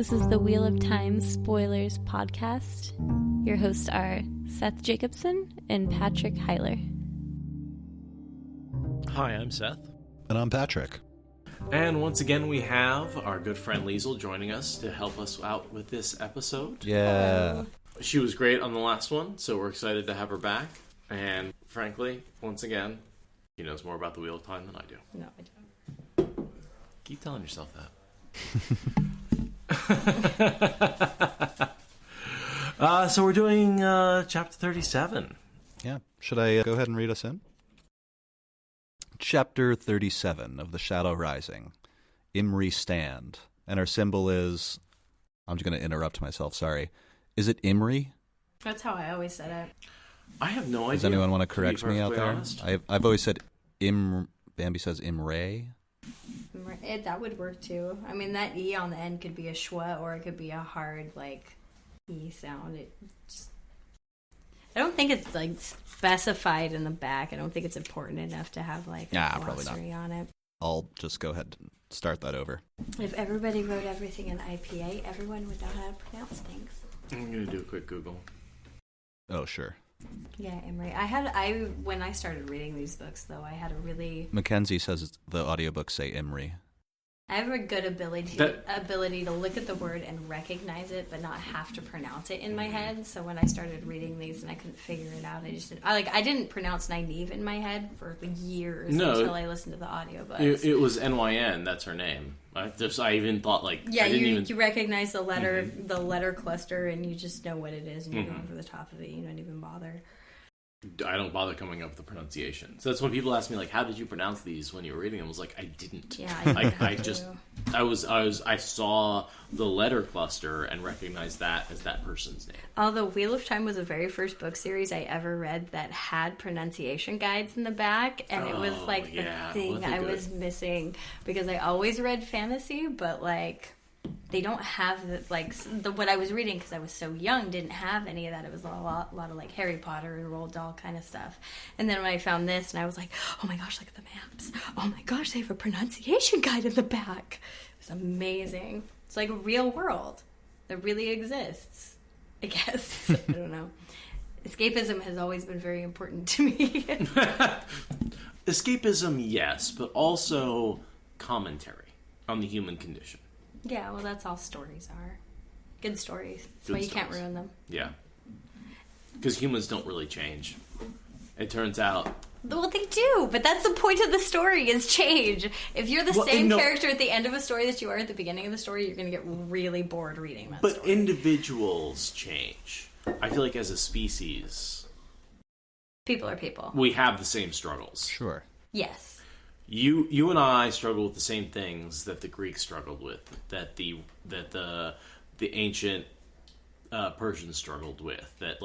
This is the Wheel of Time Spoilers podcast. Your hosts are Seth Jacobson and Patrick Heiler. Hi, I'm Seth. And I'm Patrick. And once again, we have our good friend Liesl joining us to help us out with this episode. Yeah. She was great on the last one, so we're excited to have her back. And frankly, once again, she knows more about the Wheel of Time than I do. No, I don't. Keep telling yourself that. So we're doing chapter 37. Yeah. Should I go ahead and read us in? Chapter 37 of the Shadow Rising. Imre Stand. And our symbol is... I'm just going to interrupt myself, sorry. Is it Imre? That's how I always said it. I have no idea. Does anyone want to correct me out there? Honest. I've always said Bambi says Imre. That would work too. I mean, that E on the end could be a schwa or it could be a hard, like, E sound. I don't think it's, like, specified in the back. I don't think it's important enough to have, like, a glossary on it. I'll just go ahead and start that over. If everybody wrote everything in IPA, everyone would know how to pronounce things. I'm going to do a quick Google. Oh, sure. Yeah, Imre. When I started reading these books, though, I had a really... Mackenzie says the audiobooks say Imre. I have a good ability to look at the word and recognize it, but not have to pronounce it in my head. So when I started reading these and I couldn't figure it out, I didn't pronounce Nynaeve in my head for years until I listened to the audiobooks. It was NYN. That's her name. I even thought you recognize the letter cluster, and you just know what it is, and you're going over the top of it. You don't even bother. I don't bother coming up with the pronunciation. So that's when people ask me, like, how did you pronounce these when you were reading them? I was like, I didn't. Yeah, I saw the letter cluster and recognized that as that person's name. Although Wheel of Time was the very first book series I ever read that had pronunciation guides in the back, and it was like the thing I was missing, because I always read fantasy, but like... They don't have what I was reading, because I was so young, didn't have any of that. It was a lot of like Harry Potter and Roald Dahl kind of stuff. And then when I found this, and I was like, oh my gosh, look at the maps. Oh my gosh, they have a pronunciation guide in the back. It was amazing. It's like a real world that really exists, I guess. I don't know. Escapism has always been very important to me. Escapism, yes, but also commentary on the human condition. Yeah, well, that's all stories are. Good stories. That's why you can't ruin them. Yeah. Because humans don't really change. It turns out... Well, they do, but that's the point of the story, is change. If you're the same character at the end of a story that you are at the beginning of the story, you're going to get really bored reading that story. But individuals change. I feel like as a species... People are people. We have the same struggles. Sure. Yes. You and I struggle with the same things that the Greeks struggled with, that the ancient Persians struggled with, that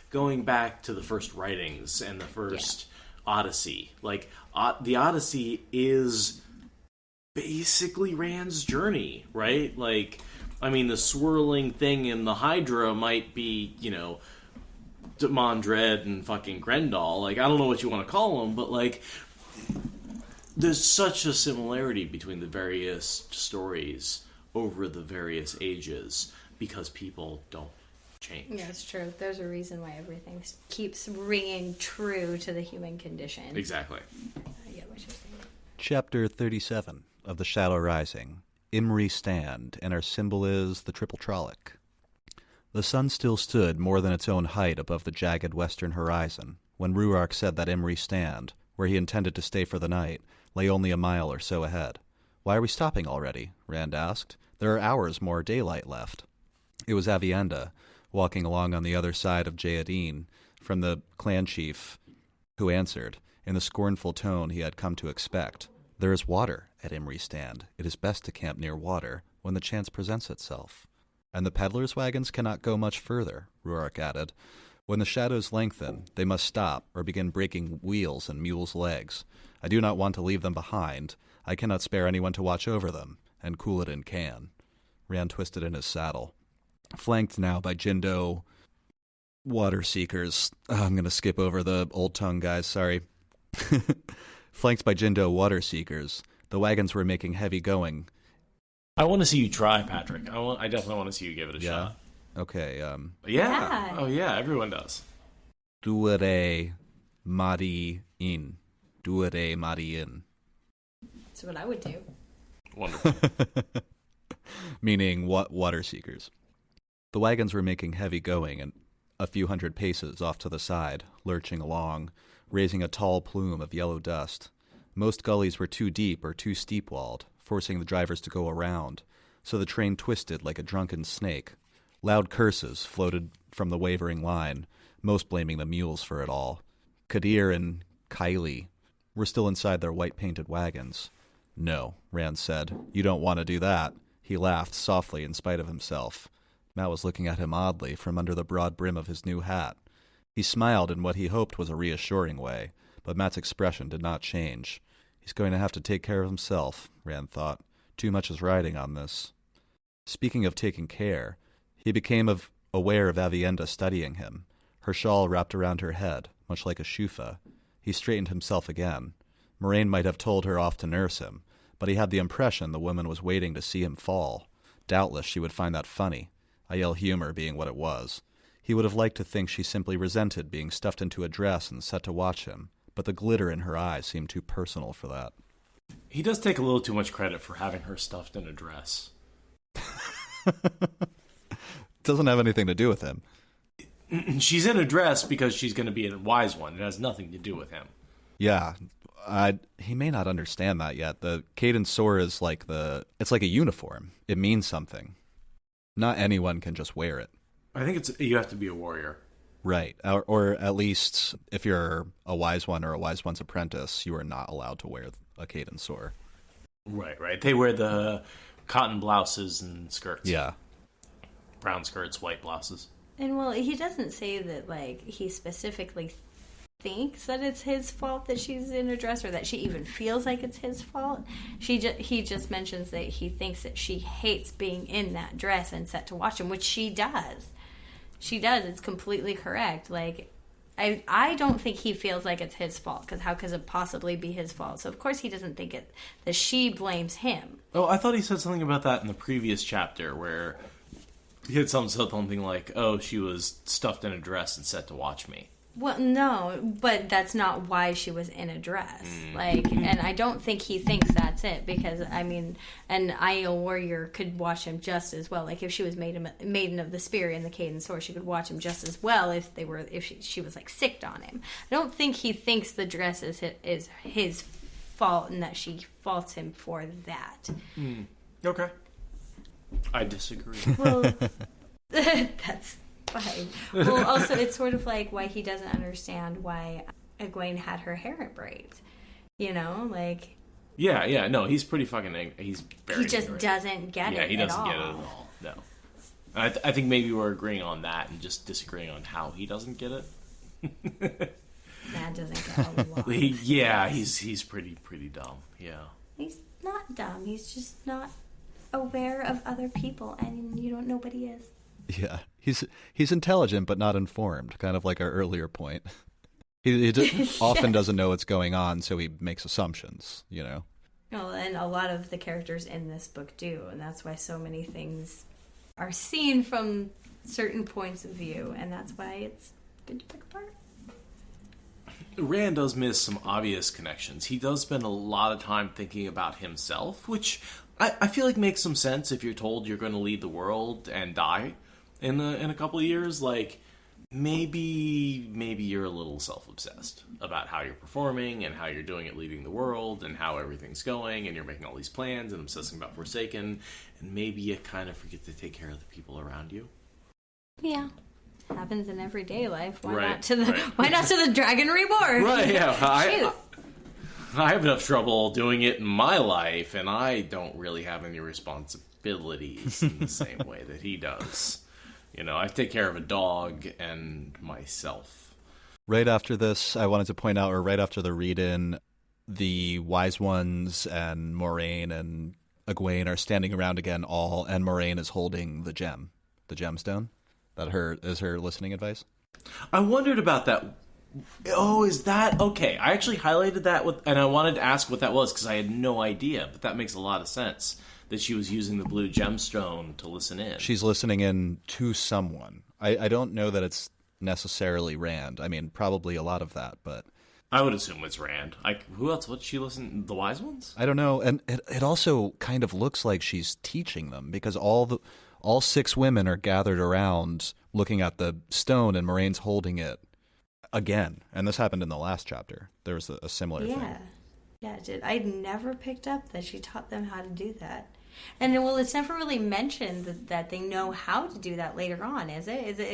going back to the first writings and the first Odyssey, the Odyssey is basically Rand's journey, right? Like, I mean, the swirling thing in the Hydra might be, Mondred and fucking Grendel. Like, I don't know what you want to call them, but like... There's such a similarity between the various stories over the various ages because people don't change. Yeah, it's true. There's a reason why everything keeps ringing true to the human condition. Exactly. I get what you're saying. Chapter 37 of the Shadow Rising. Imre Stand, and our symbol is the triple trollic. The sun still stood more than its own height above the jagged western horizon when Rhuarc said that Imre Stand, where he intended to stay for the night, lay only a mile or so ahead. "Why are we stopping already?" Rand asked. "There are hours more daylight left." It was Avienda, walking along on the other side of Jayadeen, from the clan chief, who answered, in the scornful tone he had come to expect. "There is water at Imre Stand. It is best to camp near water when the chance presents itself." "And the peddlers' wagons cannot go much further," Rhuarc added. "When the shadows lengthen, they must stop or begin breaking wheels and mules' legs. I do not want to leave them behind. I cannot spare anyone to watch over them, and Couladin can." Rand twisted in his saddle. Flanked now by Jindo water seekers. I'm going to skip over the old tongue, guys, sorry. Flanked by Jindo water seekers, the wagons were making heavy going I want to see you try, Patrick. I definitely want to see you give it a shot. Okay. Yeah. Oh, yeah. Everyone does. Duere mari in. Duere mari in. That's what I would do. Wonderful. Meaning water seekers. The wagons were making heavy going and a few hundred paces off to the side, lurching along, raising a tall plume of yellow dust. Most gullies were too deep or too steep-walled, forcing the drivers to go around, so the train twisted like a drunken snake. Loud curses floated from the wavering line, most blaming the mules for it all. Kadir and Kylie were still inside their white-painted wagons. "No," Rand said. "You don't want to do that." He laughed softly in spite of himself. Matt was looking at him oddly from under the broad brim of his new hat. He smiled in what he hoped was a reassuring way, but Matt's expression did not change. He's going to have to take care of himself, Rand thought. Too much is riding on this. Speaking of taking care, he became aware of Avienda studying him, her shawl wrapped around her head, much like a shufa. He straightened himself again. Moraine might have told her off to nurse him, but he had the impression the woman was waiting to see him fall. Doubtless she would find that funny, Aiel humor being what it was. He would have liked to think she simply resented being stuffed into a dress and set to watch him, but the glitter in her eyes seemed too personal for that. He does take a little too much credit for having her stuffed in a dress. Doesn't have anything to do with him. She's in a dress because she's going to be a wise one. It has nothing to do with him. Yeah, he may not understand that yet. The cadence sword is it's like a uniform. It means something. Not anyone can just wear it. I think you have to be a warrior. Right. Or at least if you're a wise one or a wise one's apprentice, you are not allowed to wear a cadence sword. Right. They wear the cotton blouses and skirts. Yeah. Brown skirts, white blouses. And well, he doesn't say that he specifically thinks that it's his fault that she's in a dress or that she even feels like it's his fault. He just mentions that he thinks that she hates being in that dress and set to watch him, which she does. She does. It's completely correct. I don't think he feels like it's his fault, because how could it possibly be his fault? So of course he doesn't think that she blames him. Oh, I thought he said something about that in the previous chapter where he had something like, "Oh, she was stuffed in a dress and set to watch me." Well, no, but that's not why she was in a dress. And I don't think he thinks that's it, because, an Aiel warrior could watch him just as well. If she was maiden of the spear and the cadence sword, she could watch him just as well if she was sicked on him. I don't think he thinks the dress is his fault and that she faults him for that. Okay. I disagree. Well, that's fine. Well, also, it's sort of why he doesn't understand why Egwene had her hair in braids. Yeah, no, he's pretty fucking... He's very He just ignorant. Doesn't get it Yeah, he doesn't at all. get it at all. No. I think maybe we're agreeing on that and just disagreeing on how he doesn't get it. Matt doesn't get a lot. He's pretty dumb. Yeah. He's not dumb. He's just not aware of other people, and you don't know what he is. Yeah, he's intelligent but not informed, kind of like our earlier point. He often doesn't know what's going on, so he makes assumptions, Well, and a lot of the characters in this book do, and that's why so many things are seen from certain points of view, and that's why it's good to pick apart. Rand does miss some obvious connections. He does spend a lot of time thinking about himself, which I feel like makes some sense if you're told you're going to lead the world and die in a couple of years. Maybe you're a little self-obsessed about how you're performing and how you're doing at leading the world and how everything's going, and you're making all these plans and obsessing about Forsaken, and maybe you kind of forget to take care of the people around you. Yeah. Happens in everyday life. Why Right, not to the right. Why not to the Dragon Reborn? Right, yeah. Shoot. I have enough trouble doing it in my life, and I don't really have any responsibilities in the same way that he does. I take care of a dog and myself. Right after this, I wanted to point out, or right after the read-in, the Wise Ones and Moraine and Egwene are standing around again, and Moraine is holding the gemstone. That is her listening advice? I wondered about that. Oh, is that... Okay, I actually highlighted that, and I wanted to ask what that was, because I had no idea, but that makes a lot of sense. that she was using the blue gemstone to listen in. She's listening in to someone. I don't know that it's necessarily Rand. I mean, probably a lot of that, but... I would assume it's Rand. Who else would she listen? The Wise Ones? I don't know. And it also kind of looks like she's teaching them, because all 6 women are gathered around looking at the stone, and Moraine's holding it again. And this happened in the last chapter. There was a similar thing. Yeah, it did. I'd never picked up that she taught them how to do that. And, well, it's never really mentioned that they know how to do that later on, is it? Is it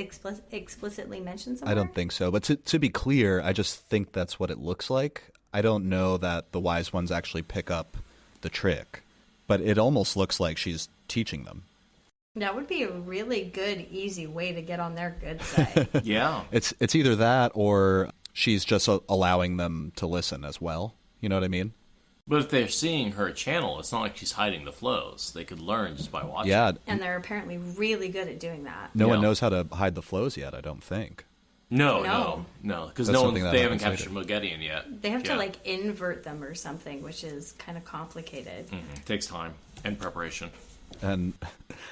explicitly mentioned somewhere? I don't think so. But to be clear, I just think that's what it looks like. I don't know that the Wise Ones actually pick up the trick. But it almost looks like she's teaching them. That would be a really good, easy way to get on their good side. Yeah. It's either that or she's just allowing them to listen as well. You know what I mean? But if they're seeing her channel, it's not like she's hiding the flows. They could learn just by watching. Yeah. And they're apparently really good at doing that. No one knows how to hide the flows yet, I don't think. No. Because they haven't captured Moghedien yet. They have to, invert them or something, which is kind of complicated. Mm-hmm. Takes time and preparation. And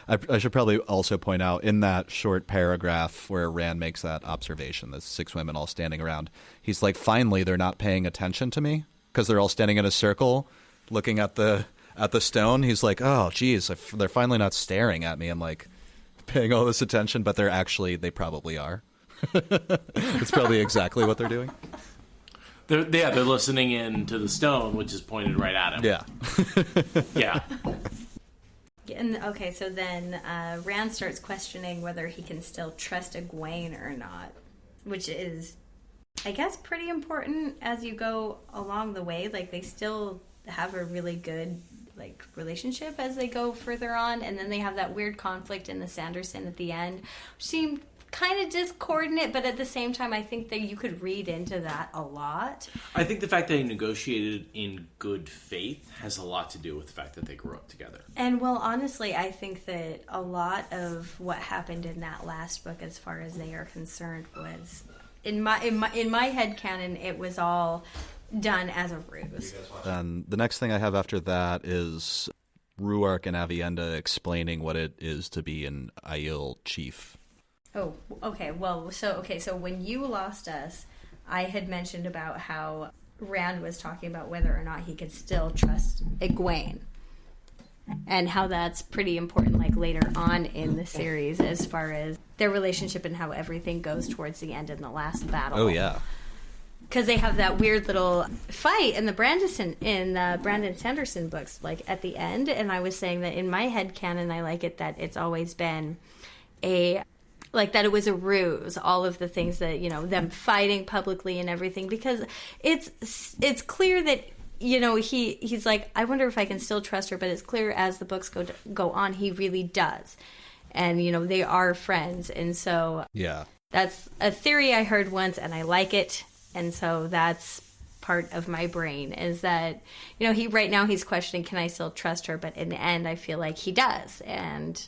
I should probably also point out, in that short paragraph where Rand makes that observation, the 6 women all standing around, he's like, finally, they're not paying attention to me, because they're all standing in a circle looking at the stone. He's like, oh, geez, they're finally not staring at me and, like, paying all this attention, but they probably are. It's probably exactly what they're doing. They're listening in to the stone, which is pointed right at him. Yeah. Yeah. And okay, so then Rand starts questioning whether he can still trust Egwene or not, which is, I guess, pretty important as you go along the way. Like, they still have a really good relationship as they go further on, and then they have that weird conflict in the Sanderson at the end, which seemed kind of discordant, but at the same time, I think that you could read into that a lot. I think the fact that they negotiated in good faith has a lot to do with the fact that they grew up together. And, well, honestly, I think that a lot of what happened in that last book, as far as they are concerned, was in my headcanon, it was all done as a ruse. And the next thing I have after that is Rhuarc and Avienda explaining what it is to be an Aiel chief. Oh, okay. Well, so when you lost us, I had mentioned about how Rand was talking about whether or not he could still trust Egwene, and how that's pretty important, like, later on in the series, as far as their relationship and how everything goes towards the end in the last battle. Oh, yeah. Because they have that weird little fight in the Brandon Sanderson books, like, at the end, and I was saying that in my headcanon, I like it that it's always been that it was a ruse, all of the things that, them fighting publicly and everything, because it's clear that, he's like, I wonder if I can still trust her, but it's clear as the books go on, he really does. And, they are friends. And so yeah, that's a theory I heard once, and I like it. And so that's part of my brain, is that, right now he's questioning, can I still trust her? But in the end, I feel like he does. And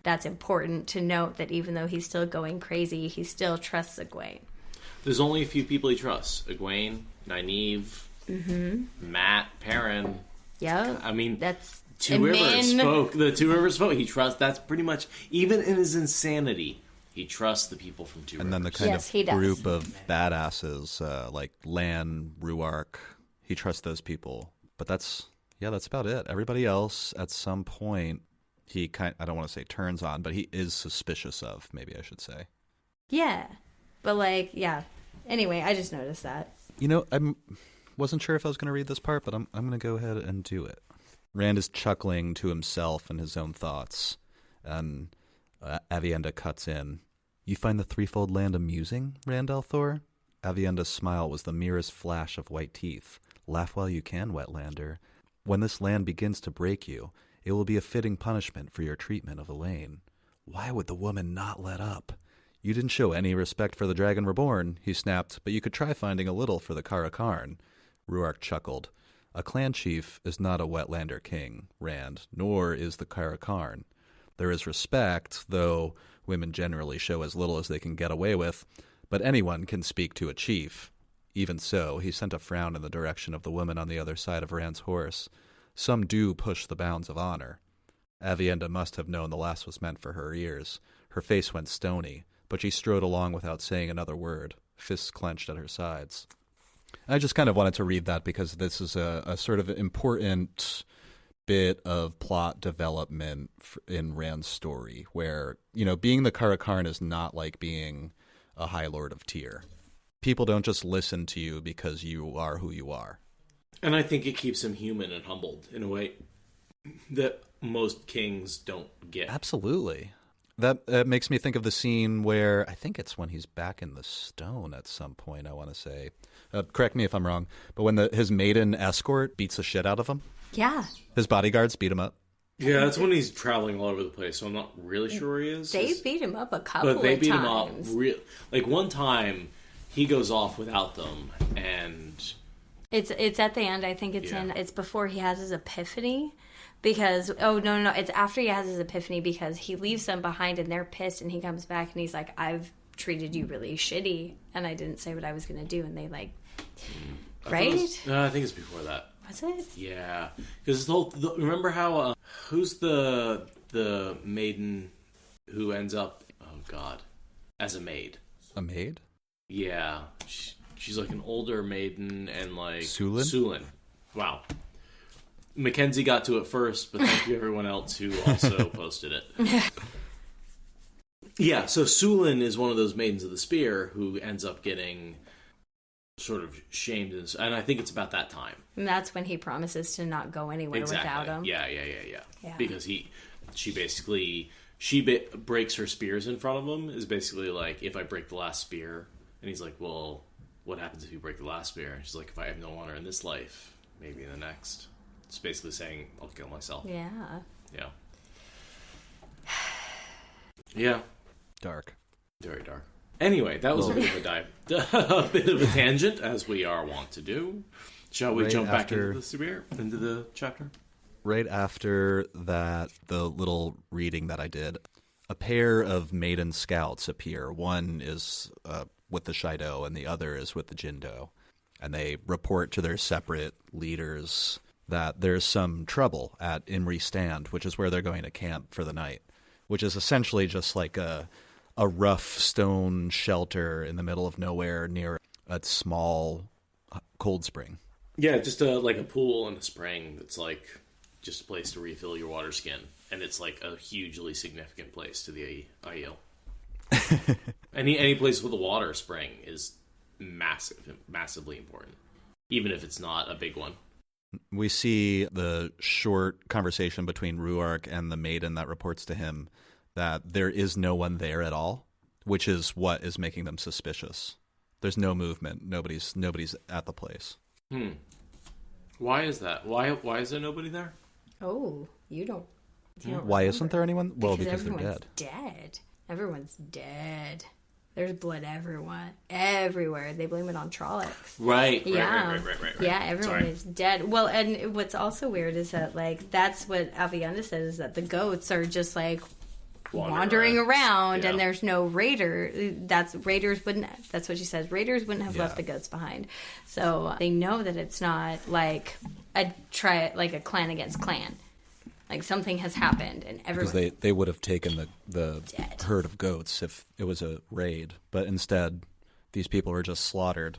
that's important to note, that even though he's still going crazy, he still trusts Egwene. There's only a few people he trusts. Egwene, Nynaeve, Matt, Perrin. Yeah. I mean, that's Two Rivers spoke. The Two Rivers spoke. He trusts. That's pretty much, even in his insanity, he trusts the people from Two Rivers. And then the kind of group of badasses, like Lan, Rhuarc, he trusts those people. But that's about it. Everybody else, at some point, he I don't want to say turns on, but he is suspicious of, maybe I should say. Yeah. But Anyway, I just noticed that. I wasn't sure if I was going to read this part, but I'm going to go ahead and do it. Rand is chuckling to himself and his own thoughts, and Avienda cuts in. You find the threefold land amusing, Rand al'Thor? Avienda's smile was the merest flash of white teeth. Laugh while you can, Wetlander. When this land begins to break you, it will be a fitting punishment for your treatment of Elaine. Why would the woman not let up? You didn't show any respect for the Dragon Reborn, he snapped, but you could try finding a little for the Karakarn. Rhuarc chuckled. A clan chief is not a Wetlander king, Rand, nor is the Karakarn. There is respect, though women generally show as little as they can get away with, but anyone can speak to a chief. Even so, he sent a frown in the direction of the woman on the other side of Rand's horse. Some do push the bounds of honor. Avienda must have known the last was meant for her ears. Her face went stony, but she strode along without saying another word, fists clenched at her sides. I just kind of wanted to read that because this is a sort of important bit of plot development in Rand's story, where, being the Karakarn is not like being a High Lord of Tyr. People don't just listen to you because you are who you are. And I think it keeps him human and humbled in a way that most kings don't get. Absolutely. That makes me think of the scene where, I think it's when he's back in the stone at some point, I want to say. Correct me if I'm wrong, but when his maiden escort beats the shit out of him? Yeah. His bodyguards beat him up? Yeah, that's when he's traveling all over the place, so I'm not really sure where he is. They beat him up a couple of times. But they beat him up like one time he goes off without them, and it's at the end. I think it's before he has his epiphany, because no, it's after he has his epiphany, because he leaves them behind and they're pissed, and he comes back and he's like, I've treated you really shitty and I didn't say what I was gonna do, and they like right? I think it's before that. Was it? Yeah, because remember how who's the maiden who ends up as a maid? A maid? Yeah, she's like an older maiden, and like Sulin. Wow. Mackenzie got to it first, but thank you everyone else who also posted it. Yeah, so Sulin is one of those maidens of the spear who ends up getting sort of shamed, and I think it's about that time. And that's when he promises to not go anywhere without him. Yeah. Because she breaks her spears in front of him, is basically like, if I break the last spear, and he's like, well, what happens if you break the last spear? And she's like, if I have no honor in this life, maybe in the next. It's basically saying, I'll kill myself. Yeah. Yeah. Dark. Very dark. Anyway, that was a bit of a dive, a bit of a tangent, as we are wont to do. Shall we jump back into the chapter? Right after that, the little reading that I did, a pair of maiden scouts appear. One is with the Shaido, and the other is with the Jindo. And they report to their separate leaders that there's some trouble at Imre Stand, which is where they're going to camp for the night, which is essentially just like a rough stone shelter in the middle of nowhere near a small cold spring. Yeah, just like a pool and a spring that's like just a place to refill your water skin. And it's like a hugely significant place to the Aiel. Any place with a water spring is massively important, even if it's not a big one. We see the short conversation between Rhuarc and the maiden that reports to him that there is no one there at all, which is what is making them suspicious. There's no movement. Nobody's at the place. Why is that? Why is there nobody there? Oh, you don't Why isn't there anyone? Well, because they're everyone's dead. Everyone's dead. There's blood everywhere. They blame it on Trollocs. Right. Yeah, everyone is dead. Well, and what's also weird is that, like, that's what Avienda says, is that the goats are just, like, wandering around, and there's no raider. That's what she says. Raiders wouldn't have left the goats behind. So they know that it's not, like, a clan against clan. Like, something has happened, and everyone... Because they would have taken the herd of goats if it was a raid. But instead, these people were just slaughtered.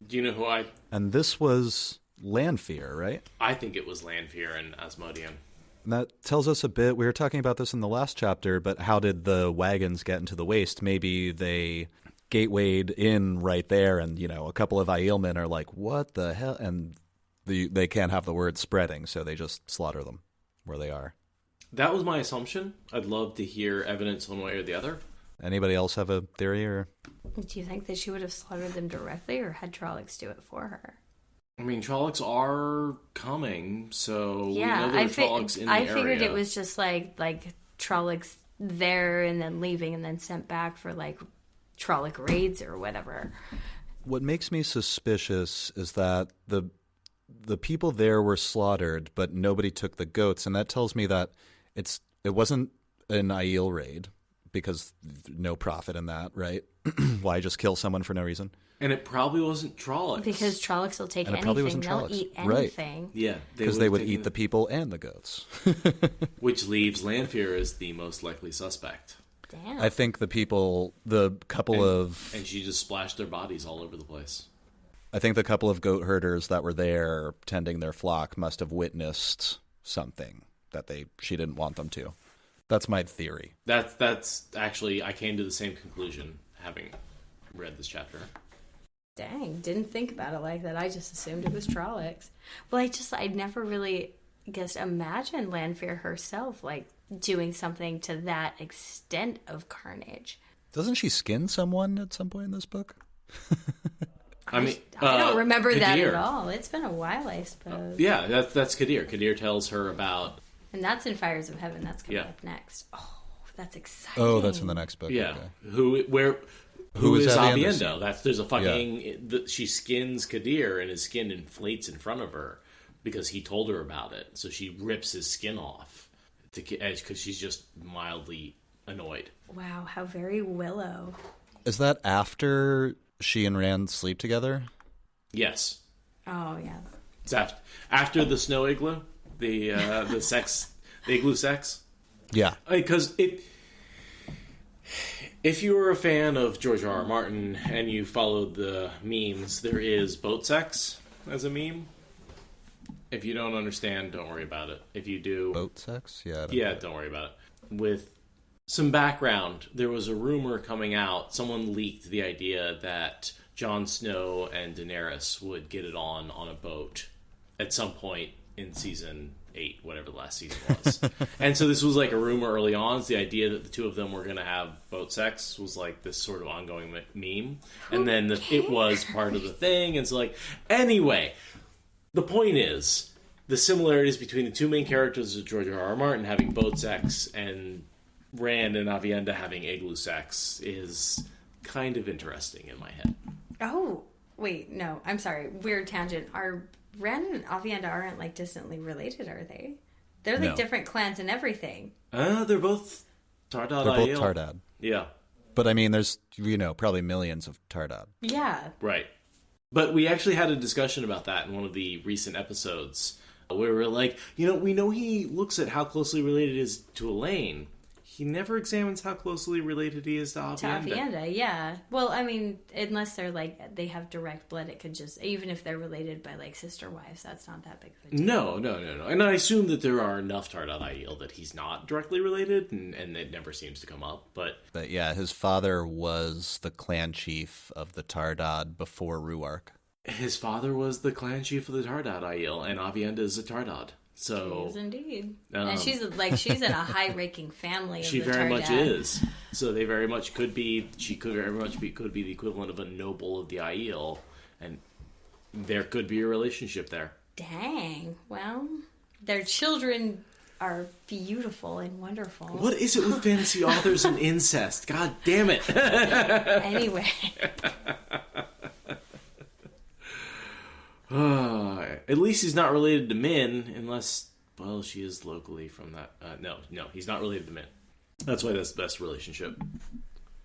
Do you know who And this was Lanfear, right? I think it was Lanfear and Asmodean. And that tells us a bit... We were talking about this in the last chapter, but how did the wagons get into the waste? Maybe they gatewayed in right there, and, a couple of Aiel men are like, what the hell? And they can't have the word spreading, so they just slaughter them where they are. That was my assumption. I'd love to hear evidence one way or the other. Anybody else have a theory? Or do you think that she would have slaughtered them directly, or had Trollocs do it for her? I mean, Trollocs are coming, so we know there are Trollocs in the area. I figured it was just like Trollocs there and then leaving and then sent back for like Trolloc raids or whatever. What makes me suspicious is that the people there were slaughtered, but nobody took the goats, and that tells me that it wasn't an Aiel raid, because no profit in that, right? Why just kill someone for no reason? And it probably wasn't Trollocs. Because Trollocs will take And it anything. probably wasn't They'll Trollocs. eat anything. Right. Yeah. Because they would eat the people and the goats. Which leaves Lanfear as the most likely suspect. Damn. I think the couple of... And she just splashed their bodies all over the place. I think the couple of goat herders that were there tending their flock must have witnessed something that she didn't want them to. That's my theory. That's actually, I came to the same conclusion having read this chapter. Dang, didn't think about it like that. I just assumed it was Trollocs. Well, I'd never really, imagined Lanfear herself, like, doing something to that extent of carnage. Doesn't she skin someone at some point in this book? I don't remember that at all. It's been a while, I suppose. Yeah, that's Kadir. Kadir tells her about... And that's in Fires of Heaven. That's coming up next. Oh, that's exciting. Oh, that's in the next book. Yeah. Okay. Who is Aviendha? There's a fucking... She skins Kadir, and his skin inflates in front of her because he told her about it. So she rips his skin off because she's just mildly annoyed. Wow, how very Willow. Is that after she and Rand sleep together? Yes. Oh, yeah. It's after the snow igloo, the sex, the igloo sex. Yeah. Because if you were a fan of George R.R. Martin and you followed the memes, there is boat sex as a meme. If you don't understand, don't worry about it. If you do... Boat sex? Yeah. Don't worry about it. With some background, there was a rumor coming out. Someone leaked the idea that Jon Snow and Daenerys would get it on a boat at some point in season 8, whatever the last season was. And so this was like a rumor early on. It's the idea that the two of them were going to have boat sex was like this sort of ongoing meme. And then it was part of the thing. And so like, anyway, the point is the similarities between the two main characters of George R.R. Martin having boat sex and Rand and Aviendha having igloo sex is kind of interesting in my head. Oh, wait, no, I'm sorry. Weird tangent. Are Rand and Aviendha aren't like distantly related, are they? They're like different clans and everything. They're both Tardad They're Aiel. both Tardad. Yeah. But I mean, there's, probably millions of Tardad. Yeah. Right. But we actually had a discussion about that in one of the recent episodes where we were like, we know he looks at how closely related he is to Elaine. He never examines how closely related he is to Aviendha. To Aviendha, yeah. Well, I mean, unless they're like, they have direct blood, it could just, even if they're related by like sister wives, that's not that big of a deal. No. And I assume that there are enough Tardad Aiel that he's not directly related, and it never seems to come up. But yeah, his father was the clan chief of the Tardad before Rhuarc. His father was the clan chief of the Tardad Aiel, and Aviendha is a Tardad. So, she is indeed. And she's in a high-ranking family of she the very Tardad. much is. So they very much could be, she could very much be the equivalent of a noble of the Aiel, and there could be a relationship there. Dang. Well, their children are beautiful and wonderful. What is it with fantasy authors and incest? God damn it. Anyway. At least he's not related to Min, unless, well, she is locally from that. No, he's not related to Min. That's why that's the best relationship.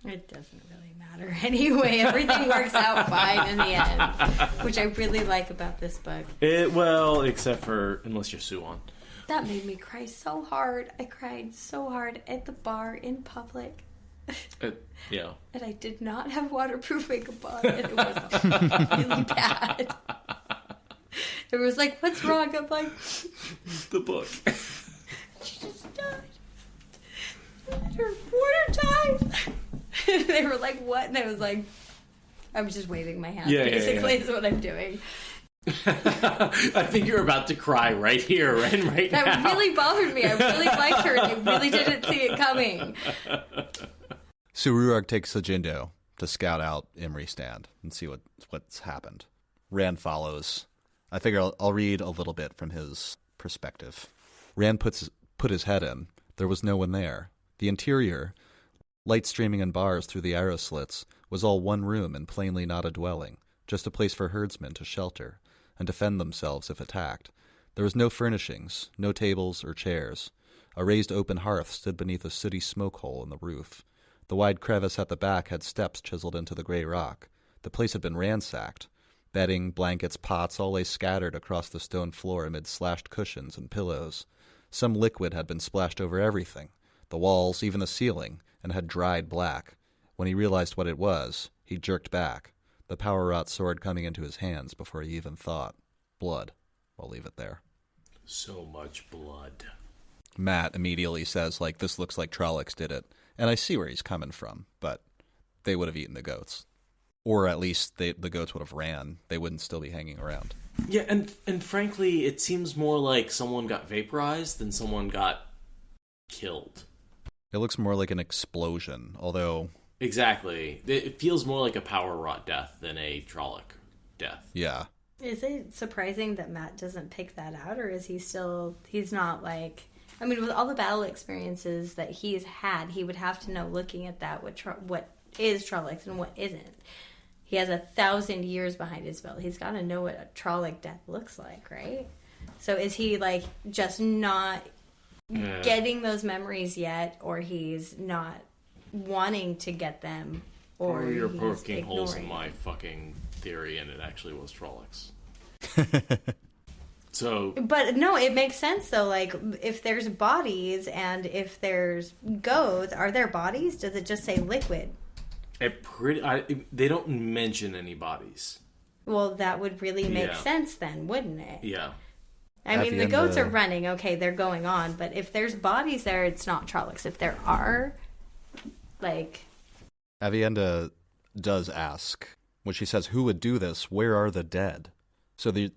It doesn't really matter. Anyway, everything works out fine in the end, which I really like about this book. Well, except for, unless you're Suan. That made me cry so hard. I cried so hard at the bar in public. Yeah. And I did not have waterproof makeup on, and it was really bad. It was like, what's wrong? I'm like, the book. She just died. At her water time. They were like, what? And I was like, I was just waving my hand. Basically, is what I'm doing. I think you're about to cry right here and right now. That really bothered me. I really liked her, and I really didn't see it coming. So Rhuarc takes Sejindo to scout out Imre Stand and see what's happened. Rand follows. I figure I'll read a little bit from his perspective. Rand put his head in. There was no one there. The interior, light streaming in bars through the arrow slits, was all one room and plainly not a dwelling, just a place for herdsmen to shelter and defend themselves if attacked. There was no furnishings, no tables or chairs. A raised open hearth stood beneath a sooty smoke hole in the roof. The wide crevice at the back had steps chiseled into the gray rock. The place had been ransacked. Bedding, blankets, pots all lay scattered across the stone floor amid slashed cushions and pillows. Some liquid had been splashed over everything, the walls, even the ceiling, and had dried black. When he realized what it was, he jerked back, the power-wrought sword coming into his hands before he even thought. Blood. I'll leave it there. So much blood. Matt immediately says, like, this looks like Trollocs did it. And I see where he's coming from, but they would have eaten the goats. Or at least the goats would have ran. They wouldn't still be hanging around. Yeah, and frankly, it seems more like someone got vaporized than someone got killed. It looks more like an explosion, although... Exactly. It feels more like a power-wrought death than a Trolloc death. Yeah. Is it surprising that Matt doesn't pick that out, or is he's not like... I mean, with all the battle experiences that he's had, he would have to know, looking at that, what is Trollocs and what isn't. He has 1,000 years behind his belt. He's got to know what a Trolloc death looks like, right? So is he, like, just not getting those memories yet, or he's not wanting to get them, or you're he's poking holes in ignoring my fucking theory, and it actually was Trollocs. So, but no, it makes sense though. Like, if there's bodies and if there's goats, are there bodies? Does it just say liquid? They don't mention any bodies. Well, that would really make sense then, wouldn't it? Yeah. I mean, the goats are running. Okay, they're going on. But if there's bodies there, it's not Trollocs. If there are, like... Avienda does ask, when she says, who would do this? Where are the dead? So the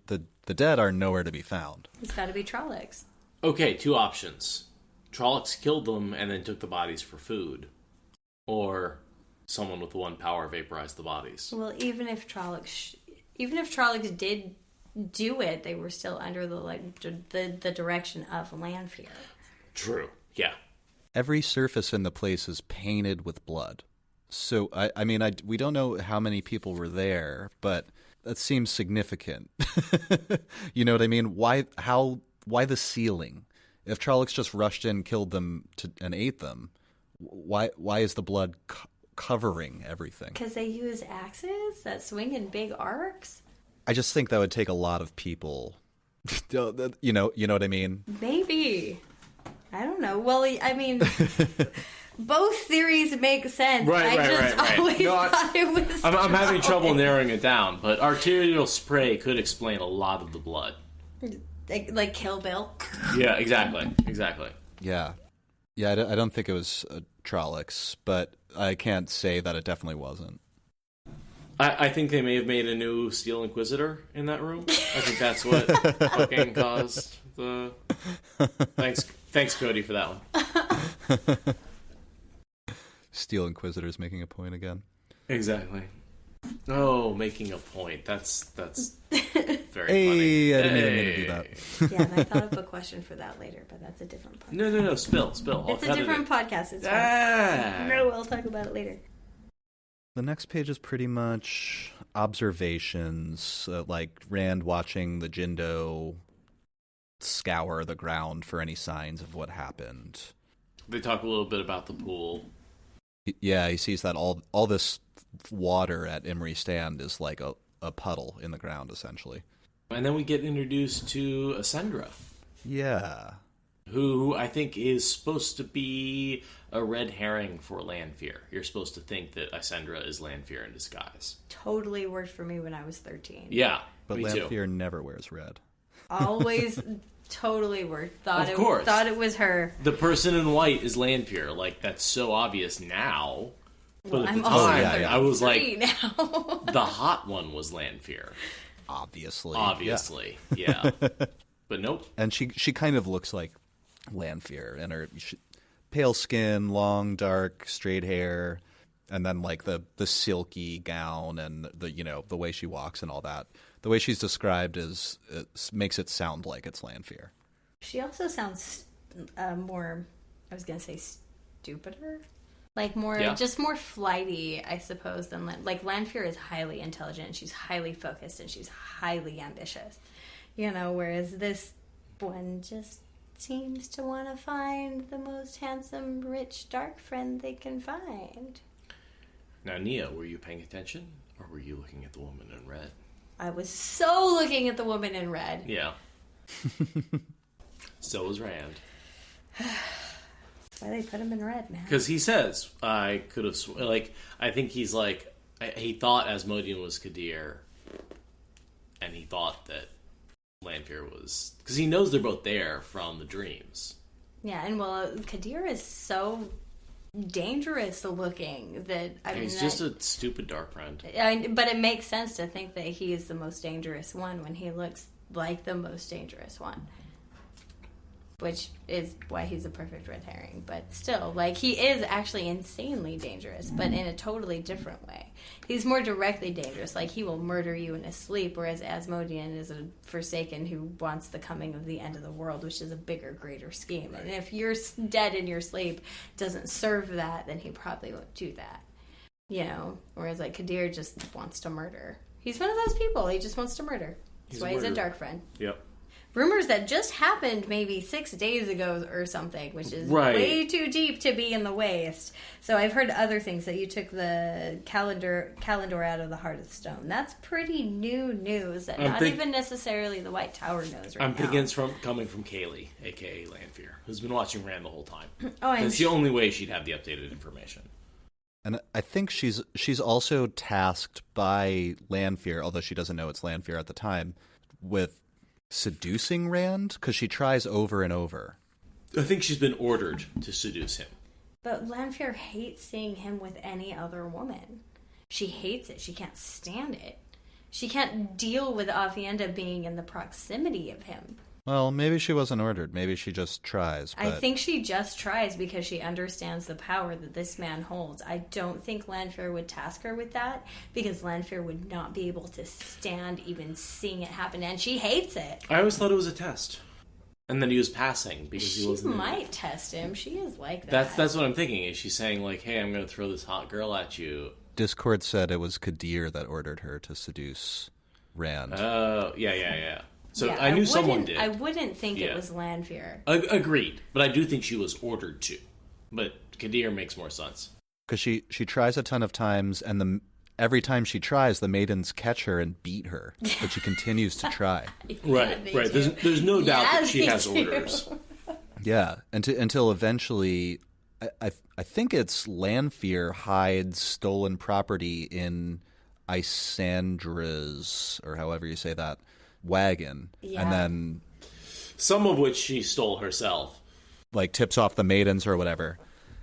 dead are nowhere to be found. It's got to be Trollocs. Okay, two options. Trollocs killed them and then took the bodies for food. Or someone with one power vaporized the bodies. Well, even if Trollocs did do it, they were still under the direction of Lanfear. True, yeah. Every surface in the place is painted with blood. So, I mean, we don't know how many people were there, but... that seems significant. You know what I mean? Why the ceiling? If Trollocs just rushed in, killed them, and ate them, why is the blood covering everything? Because they use axes that swing in big arcs? I just think that would take a lot of people. You know what I mean? Maybe. I don't know. Well, I mean... both theories make sense. Right. Always thought it was I'm having trouble narrowing it down, but arterial spray could explain a lot of the blood. Like Kill Bill. Yeah, exactly. Yeah, I don't think it was Trollocs, but I can't say that it definitely wasn't. I think they may have made a new Steel Inquisitor in that room. I think that's what fucking caused the... Thanks, Cody, for that one. Steel Inquisitor's making a point again. Exactly. Oh, making a point. That's very funny. I didn't even mean to do that. Yeah, and I thought of a question for that later, but that's a different podcast. No. Spill. It's a different podcast. It's fine. No, we'll talk about it later. The next page is pretty much observations, like Rand watching the Jindo scour the ground for any signs of what happened. They talk a little bit about the pool. Yeah, he sees that all this water at Imre Stand is like a puddle in the ground, essentially. And then we get introduced to Isendre. Yeah. Who I think is supposed to be a red herring for Lanfear. You're supposed to think that Isendre is Lanfear in disguise. Totally worked for me when I was 13. Yeah, but me Lanfear too. never wears red. Always totally worked. Thought it was her. The person in white is Lanfear. Like, that's so obvious now. But at the time, I was like, now. The hot one was Lanfear. Obviously. Yeah. But nope. And she kind of looks like Lanfear, and her pale skin, long, dark, straight hair, and then like the silky gown and the way she walks and all that. The way she's described makes it sound like it's Lanfear. She also sounds more, I was going to say stupider. Like just more flighty, I suppose, than like Lanfear is highly intelligent, she's highly focused, and she's highly ambitious. Whereas this one just seems to want to find the most handsome, rich, dark friend they can find. Now, Nia, were you paying attention, or were you looking at the woman in red? I was so looking at the woman in red. Yeah. So was Rand. That's why they put him in red, man. Because he says, I could have... I think he's like... He thought Asmodean was Kadir, and he thought that Lanfear was... Because he knows they're both there from the dreams. Yeah, and well, Kadir is so dangerous looking that... He's just a stupid dark friend. But it makes sense to think that he is the most dangerous one when he looks like the most dangerous one. Which is why he's a perfect red herring. But still, like, he is actually insanely dangerous, but in a totally different way. He's more directly dangerous. Like, he will murder you in his sleep, whereas Asmodean is a Forsaken who wants the coming of the end of the world, which is a bigger, greater scheme. Right. And if you're dead in your sleep doesn't serve that, then he probably won't do that. You know? Whereas, like, Kadir just wants to murder. He's one of those people. He just wants to murder. That's why he's a dark friend. Yep. Rumors that just happened maybe 6 days ago or something, which is way too deep to be in the waste. So I've heard other things, that you took the calendar out of the Heart of Stone. That's pretty new news that not even necessarily the White Tower knows right now. I'm thinking it's coming from Kaylee, a.k.a. Lanfear, who's been watching Rand the whole time. That's the only way she'd have the updated information. And I think she's also tasked by Lanfear, although she doesn't know it's Lanfear at the time, with seducing Rand, because she tries over and over. I think she's been ordered to seduce him. But Lanfear hates seeing him with any other woman. She hates it. She can't stand it. She can't deal with Avienda being in the proximity of him. Well, maybe she wasn't ordered. Maybe she just tries. But... I think she just tries because she understands the power that this man holds. I don't think Lanfear would task her with that, because Lanfear would not be able to stand even seeing it happen, and she hates it. I always thought it was a test. And then he was passing because he wasn't... She might test him. She is like that. That's what I'm thinking. Is she saying, like, hey, I'm going to throw this hot girl at you? Discord said it was Kadir that ordered her to seduce Rand. Oh, yeah. So yeah, I knew someone did. I wouldn't think it was Lanfear. Agreed. But I do think she was ordered to. But Kadir makes more sense. Because she tries a ton of times, and every time she tries, the maidens catch her and beat her. But she continues to try. Right. There's no doubt that she has orders. Yeah, until eventually, I think it's Lanfear hides stolen property in Isendre's, or however you say that, wagon, and then some of which she stole herself, like tips off the maidens or whatever,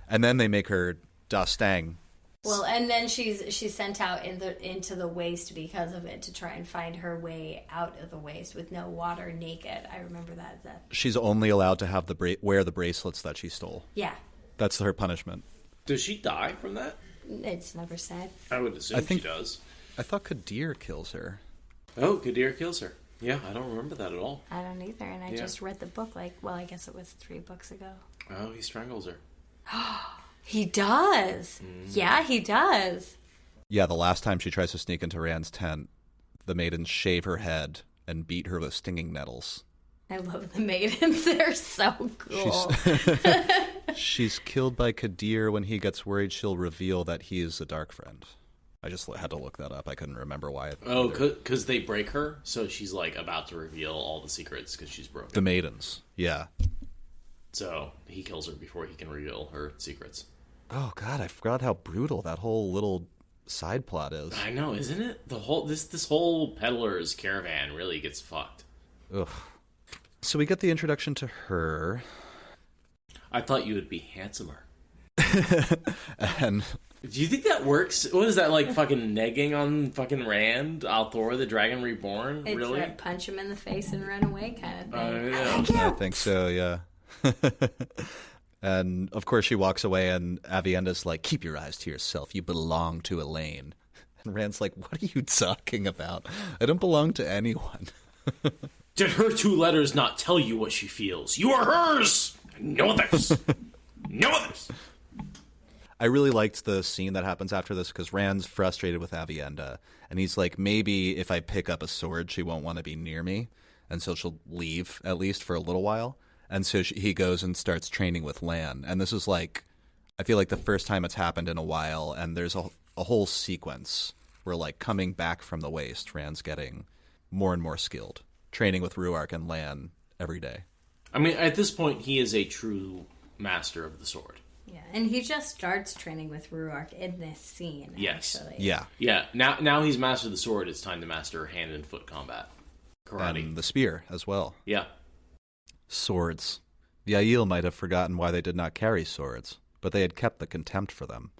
and then they make her Dostang. Well, and then she's sent out into the waste because of it, to try and find her way out of the waste with no water, naked. I remember that. She's only allowed to have wear the bracelets that she stole. Yeah, that's her punishment. Does she die from that? It's never said. I would assume she does. I thought Kadir kills her. Oh, Kadir kills her. Yeah, I don't remember that at all. I don't either, and I just read the book, I guess it was 3 books ago. Oh, he strangles her. He does! Yeah, he does! Yeah, the last time she tries to sneak into Rand's tent, the maidens shave her head and beat her with stinging nettles. I love the maidens. They're so cool. She's killed by Kadir. When he gets worried, she'll reveal that he is a dark friend. I just had to look that up. I couldn't remember why. Oh, because they break her, so she's like about to reveal all the secrets because she's broken. The maidens, yeah. So he kills her before he can reveal her secrets. Oh God, I forgot how brutal that whole little side plot is. I know, isn't it? The whole this whole peddlers caravan really gets fucked. Ugh. So we get the introduction to her. I thought you would be handsomer. And do you think that works? What is that, like fucking negging on fucking Rand, Althor the Dragon Reborn? It's really? Like punch him in the face and run away kind of thing. I think so, yeah. And of course she walks away, and Avienda's like, keep your eyes to yourself. You belong to Elaine. And Rand's like, what are you talking about? I don't belong to anyone. Did her 2 letters not tell you what she feels? You are hers! No others! No others! I really liked the scene that happens after this, because Rand's frustrated with Avienda, and he's like, maybe if I pick up a sword, she won't want to be near me, and so she'll leave, at least for a little while. And so he goes and starts training with Lan. And this is like, I feel like the first time it's happened in a while, and there's a whole sequence where, like, coming back from the waste, Rand's getting more and more skilled, training with Rhuarc and Lan every day. I mean, at this point, he is a true master of the sword. Yeah, and he just starts training with Rhuarc in this scene, actually. Yeah. Yeah, now he's mastered the sword, it's time to master hand and foot combat. Karate. And the spear as well. Yeah. Swords. The Aiel might have forgotten why they did not carry swords, but they had kept the contempt for them.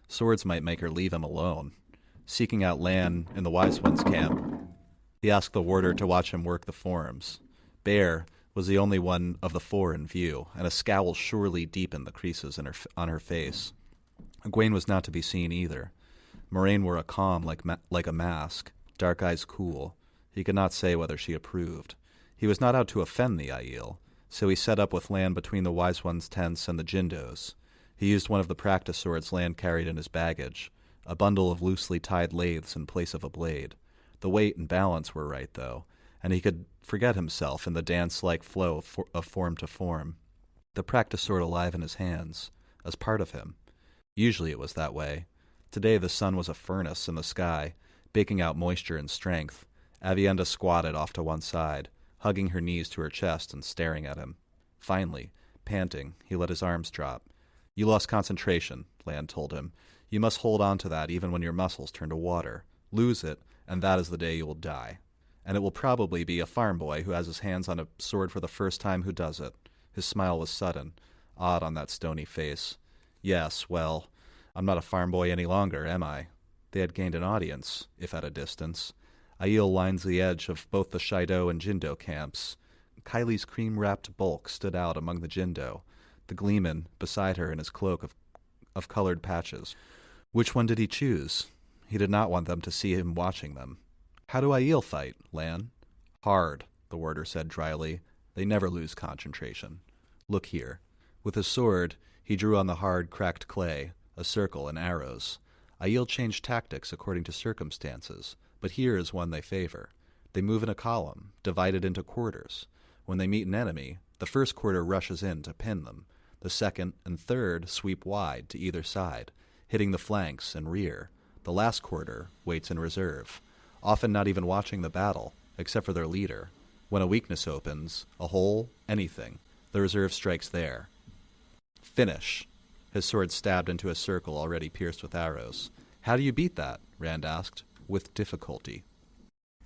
Swords might make her leave him alone. Seeking out Lan in the Wise One's camp, he asked the warder to watch him work the forms. Bear was the only one of the four in view, and a scowl surely deepened the creases on her face. Egwene was not to be seen either. Moraine wore a calm like a mask, dark eyes cool. He could not say whether she approved. He was not out to offend the Aiel, so he set up with Lan between the Wise One's tents and the Jindos. He used one of the practice swords Lan carried in his baggage, a bundle of loosely tied lathes in place of a blade. The weight and balance were right, though, and he could forget himself in the dance-like flow of form to form, the practice sword alive in his hands, as part of him. Usually it was that way. Today the sun was a furnace in the sky, baking out moisture and strength. Aviendha squatted off to one side, hugging her knees to her chest and staring at him. Finally, panting, he let his arms drop. "You lost concentration," Lan told him. "You must hold on to that even when your muscles turn to water. Lose it, and that is the day you will die. And it will probably be a farm boy who has his hands on a sword for the first time who does it." His smile was sudden, odd on that stony face. "Yes, well, I'm not a farm boy any longer, am I?" They had gained an audience, if at a distance. Aiel lines the edge of both the Shaido and Jindo camps. Kylie's cream-wrapped bulk stood out among the Jindo, the gleeman beside her in his cloak of colored patches. Which one did he choose? He did not want them to see him watching them. "How do Aiel fight, Lan?" "Hard," the warder said dryly. "They never lose concentration. Look here." With his sword, he drew on the hard, cracked clay, a circle and arrows. Aiel changed tactics according to circumstances, but here is one they favor. They move in a column, divided into quarters. When they meet an enemy, the first quarter rushes in to pin them. The second and third sweep wide to either side, hitting the flanks and rear. The last quarter waits in reserve, often not even watching the battle, except for their leader. When a weakness opens, a hole, anything, the reserve strikes there. "Finish." His sword stabbed into a circle already pierced with arrows. "How do you beat that?" Rand asked. "With difficulty."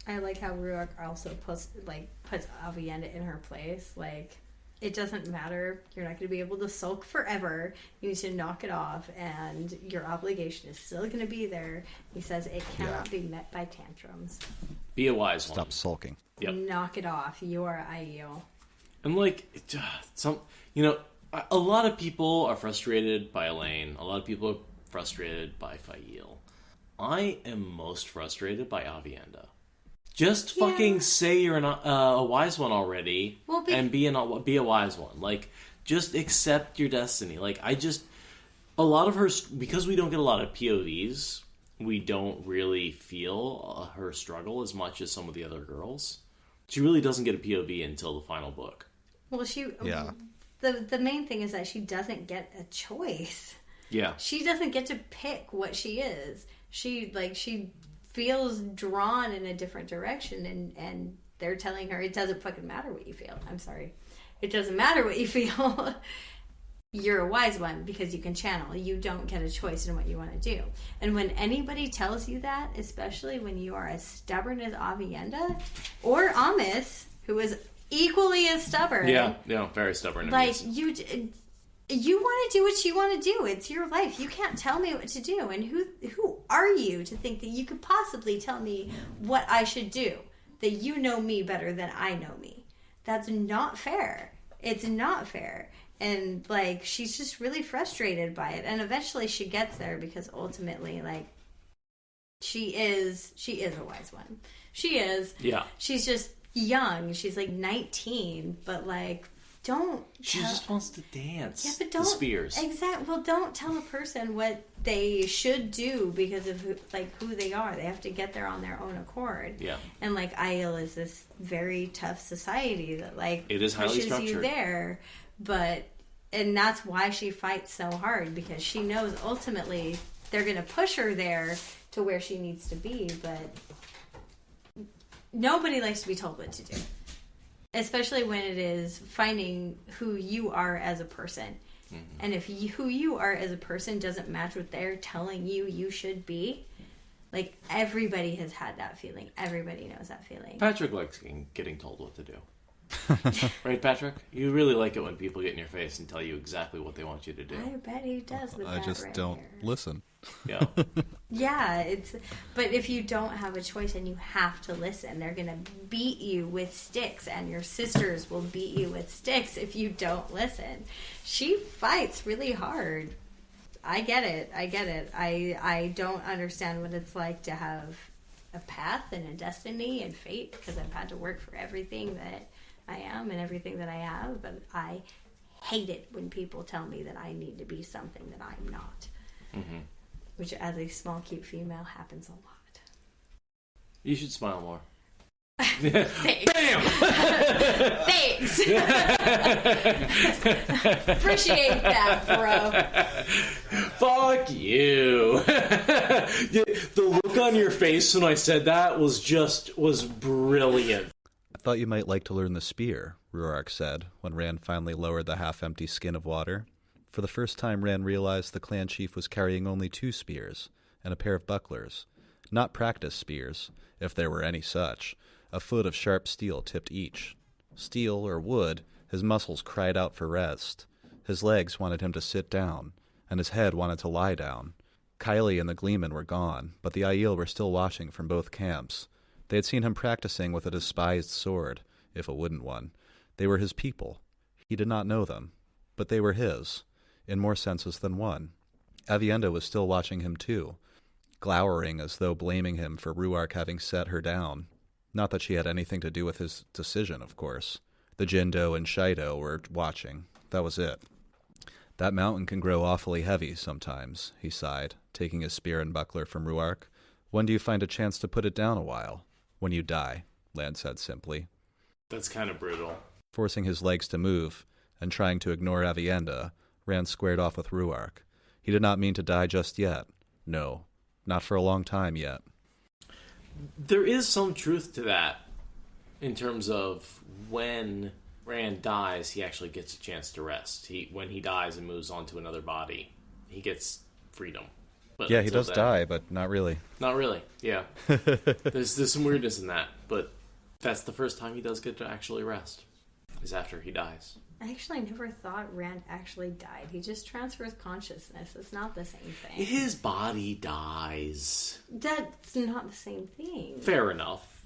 I like how Rhuarc also puts Aviendha in her place. Like, it doesn't matter. You're not going to be able to sulk forever. You need to knock it off, and your obligation is still going to be there. He says it cannot be met by tantrums. Be a wise one. Stop sulking. Yep. Knock it off. You are Aiel. And a lot of people are frustrated by Elaine. A lot of people are frustrated by Aiel. I am most frustrated by Aviendha. Just fucking say you're a wise one already, and be a wise one. Like, just accept your destiny. Like, a lot of her, because we don't get a lot of POVs, we don't really feel her struggle as much as some of the other girls. She really doesn't get a POV until the final book. Well, the main thing is that she doesn't get a choice. Yeah. She doesn't get to pick what she is. She feels drawn in a different direction, and they're telling her it doesn't fucking matter what you feel. I'm sorry. It doesn't matter what you feel. You're a wise one because you can channel. You don't get a choice in what you want to do. And when anybody tells you that, especially when you are as stubborn as Aviendha or Amos, who is equally as stubborn. Yeah, very stubborn. Like, you want to do what you want to do. It's your life. You can't tell me what to do. And who are you to think that you could possibly tell me what I should do? That you know me better than I know me. That's not fair. It's not fair. And, like, she's just really frustrated by it. And eventually she gets there because ultimately, like, she is a wise one. She is. Yeah. She's just young. She's, like, 19. But, like, She just wants to dance. Yeah, but don't. The spears. Exactly. Well, don't tell a person what they should do because of who they are. They have to get there on their own accord. Yeah. And Aiel is this very tough society that it is highly pushes structured. You there, and that's why she fights so hard, because she knows ultimately they're going to push her there to where she needs to be, but nobody likes to be told what to do. Especially when it is finding who you are as a person. Mm-hmm. And if who you are as a person doesn't match what they're telling you should be, everybody has had that feeling. Everybody knows that feeling. Patrick likes getting told what to do. Right, Patrick? You really like it when people get in your face and tell you exactly what they want you to do. I bet he does with I that just don't listen. Yeah. Yeah, but if you don't have a choice and you have to listen, they're going to beat you with sticks, and your sisters will beat you with sticks if you don't listen. She fights really hard. I get it. I don't understand what it's like to have a path and a destiny and fate, because I've had to work for everything that I am and everything that I have, but I hate it when people tell me that I need to be something that I'm not. Mm-hmm. Which, as a small, cute female, happens a lot. You should smile more. Thanks. Bam! Thanks. Appreciate that, bro. Fuck you. The look on your face when I said that was brilliant. I thought you might like to learn the spear, Rhuarc said, when Rand finally lowered the half-empty skin of water. For the first time, Rand realized the clan chief was carrying only 2 spears and a pair of bucklers. Not practice spears, if there were any such. A foot of sharp steel tipped each. Steel or wood, his muscles cried out for rest. His legs wanted him to sit down, and his head wanted to lie down. Kylie and the Gleeman were gone, but the Aiel were still watching from both camps. They had seen him practicing with a despised sword, if a wooden one. They were his people. He did not know them, but they were his, in more senses than one. Aviendha was still watching him too, glowering as though blaming him for Rhuarc having set her down. Not that she had anything to do with his decision, of course. The Jindo and Shido were watching. That was it. That mountain can grow awfully heavy sometimes, he sighed, taking his spear and buckler from Rhuarc. When do you find a chance to put it down a while? When you die, Lan said simply. That's kind of brutal. Forcing his legs to move, and trying to ignore Aviendha, Rand squared off with Rhuarc. He did not mean to die just yet. No, not for a long time yet. There is some truth to that, in terms of when Rand dies, he actually gets a chance to rest. When he dies and moves on to another body, he gets freedom. But yeah, he does die, but not really. Not really, yeah. There's some weirdness in that, but that's the first time he does get to actually rest, is after he dies. I actually never thought Rand actually died. He just transfers consciousness. It's not the same thing. His body dies. That's not the same thing. Fair enough.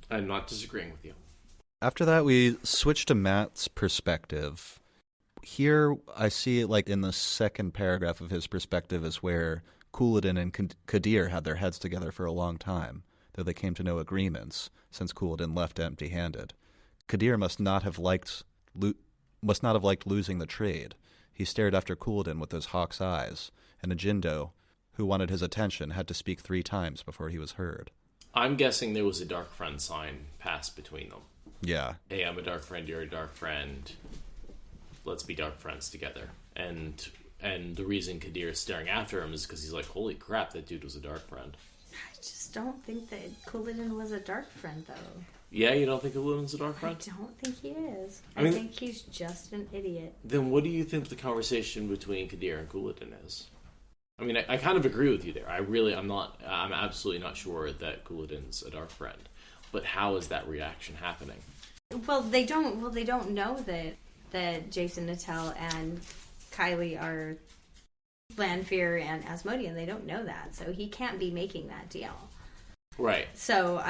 I'm not disagreeing with you. After that, we switch to Matt's perspective. Here, I see it in the second paragraph of his perspective is where Couladin and Kadir had their heads together for a long time, though they came to no agreements, since Couladin left empty-handed. Kadir must not have liked losing the trade. He stared after Couladin with his hawk's eyes, and a Jindo, who wanted his attention, had to speak 3 times before he was heard. I'm guessing there was a dark friend sign passed between them. Yeah. Hey, I'm a dark friend, you're a dark friend. Let's be dark friends together. And the reason Kadir is staring after him is because he's like, holy crap, that dude was a dark friend. I just don't think that Couladin was a dark friend, though. Yeah, you don't think Couladin's a dark friend? I don't think he is. I think he's just an idiot. Then what do you think the conversation between Kadir and Couladin is? I mean, I kind of agree with you there. I'm absolutely not sure that Couladin's a dark friend. But how is that reaction happening? Well, they don't know that Jason Natel and Kylie are Lanfear and Asmodean. They don't know that, so he can't be making that deal. Right. So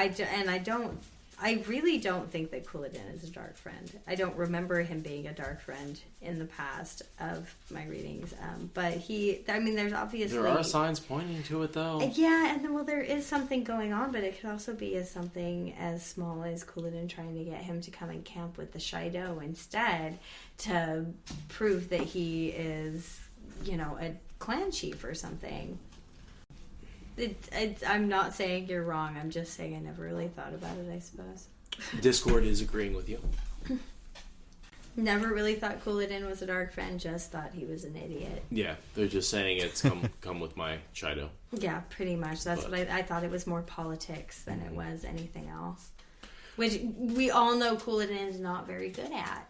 I really don't think that Couladin is a dark friend. I don't remember him being a dark friend in the past of my readings. But there's obviously... There are signs pointing to it, though. Yeah, and then, there is something going on, but it could also be as something as small as Couladin trying to get him to come and camp with the Shido instead to prove that he is, a clan chief or something. I'm not saying you're wrong. I'm just saying I never really thought about it, I suppose. Discord is agreeing with you. Never really thought Couladin was a dark friend, just thought he was an idiot. Yeah, they're just saying it's come with my Shido. Yeah, pretty much. That's what I thought. It was more politics than it was anything else. Which we all know Couladin is not very good at.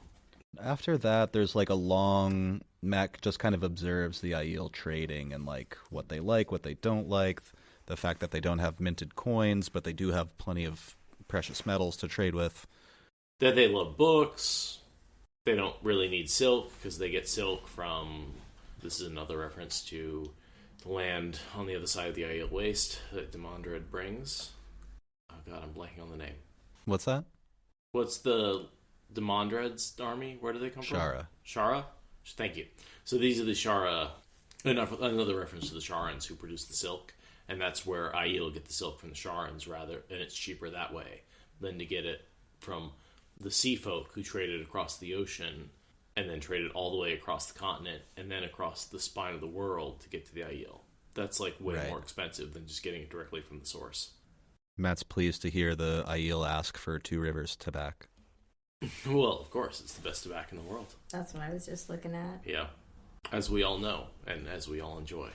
After that, there's a long... Mac just kind of observes the Aiel trading and what they like, what they don't like, the fact that they don't have minted coins, but they do have plenty of precious metals to trade with. That they love books. They don't really need silk because they get silk from... This is another reference to the land on the other side of the Aiel Waste that Demandred brings. Oh god, I'm blanking on the name. What's that? What's the Demandred's army? Where do they come from? Shara? Thank you. So these are the Shara, another reference to the Sharans who produce the silk, and that's where Aiel get the silk from the Sharans rather, and it's cheaper that way than to get it from the sea folk who traded across the ocean and then traded all the way across the continent and then across the spine of the world to get to the Aiel. That's way more expensive than just getting it directly from the source. Matt's pleased to hear the Aiel ask for 2 Rivers tobacco. Well, of course, it's the best tobacco in the world. That's what I was just looking at. Yeah. As we all know, and as we all enjoy.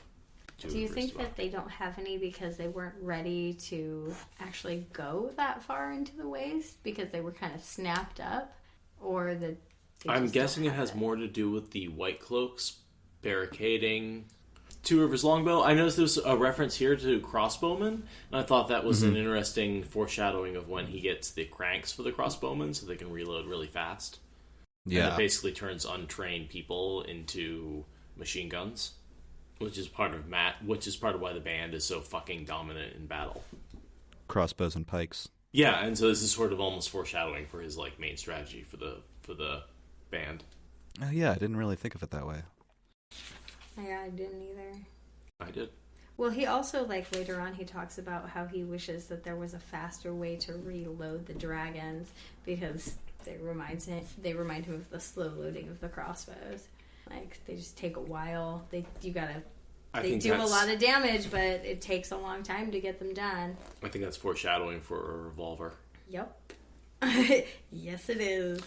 Do you think that they don't have any because they weren't ready to actually go that far into the waste because they were kind of snapped up? Or that I'm guessing it has more to do with the White Cloaks barricading 2 Rivers Longbow. I noticed there's a reference here to crossbowmen, and I thought that was an interesting foreshadowing of when he gets the cranks for the crossbowmen so they can reload really fast. Yeah. And it basically turns untrained people into machine guns, which is part of why the band is so fucking dominant in battle. Crossbows and pikes. Yeah, and so this is sort of almost foreshadowing for his main strategy for the band. Oh yeah, I didn't really think of it that way. Yeah, I didn't either. I did. Well, he also, later on, he talks about how he wishes that there was a faster way to reload the dragons because they remind him of the slow loading of the crossbows. They just take a while. They do a lot of damage, but it takes a long time to get them done. I think that's foreshadowing for a revolver. Yep. Yes, it is.